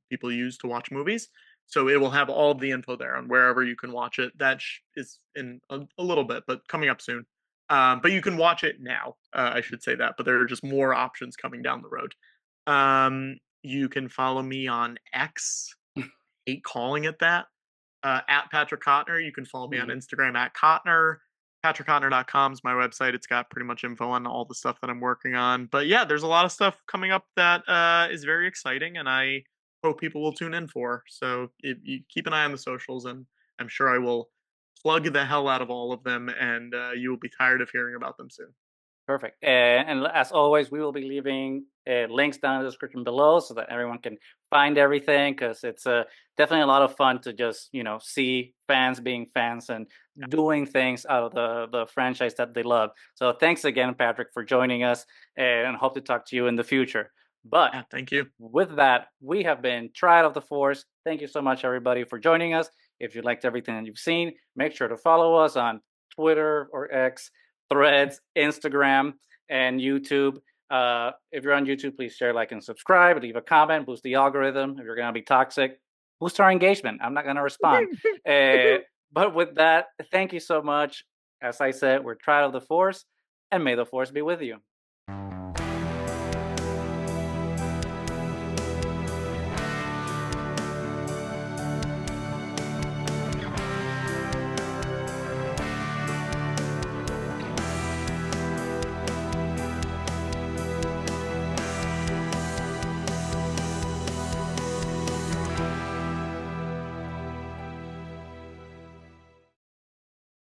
B: people use to watch movies. So it will have all of the info there on wherever you can watch it. That is in a little bit, but coming up soon. But you can watch it now. I should say that, but there are just more options coming down the road. You can follow me on X. Hate calling it that. At Patrick Cotnoir. You can follow me on
A: Mhm.
B: Instagram at Cotnoir. PatrickCotnoir.com is my website. It's got pretty much info on all the stuff that I'm working on. But yeah, there's a lot of stuff coming up that is very exciting, and I hope people will tune in for. So if you keep an eye on the socials, and I'm sure I will plug the hell out of all of them, and you will be tired of hearing about them soon.
A: Perfect. And as always, we will be leaving links down in the description below so that everyone can find everything because it's definitely a lot of fun to just, see fans being fans and
B: Yeah,
A: doing things out of the franchise that they love. So thanks again, Patrick, for joining us and hope to talk to you in the future. But
B: yeah, thank you.
A: with that, we have been Triad of the Force. Thank you so much, everybody, for joining us. If you liked everything that you've seen, make sure to follow us on Twitter or X, Threads, Instagram, and YouTube. If you're on YouTube, please share, like, and subscribe. Leave a comment, boost the algorithm. If you're gonna be toxic, boost our engagement. I'm not gonna respond. Uh, but with that, thank you so much. As I said, we're Trial of the Force, and may the Force be with you.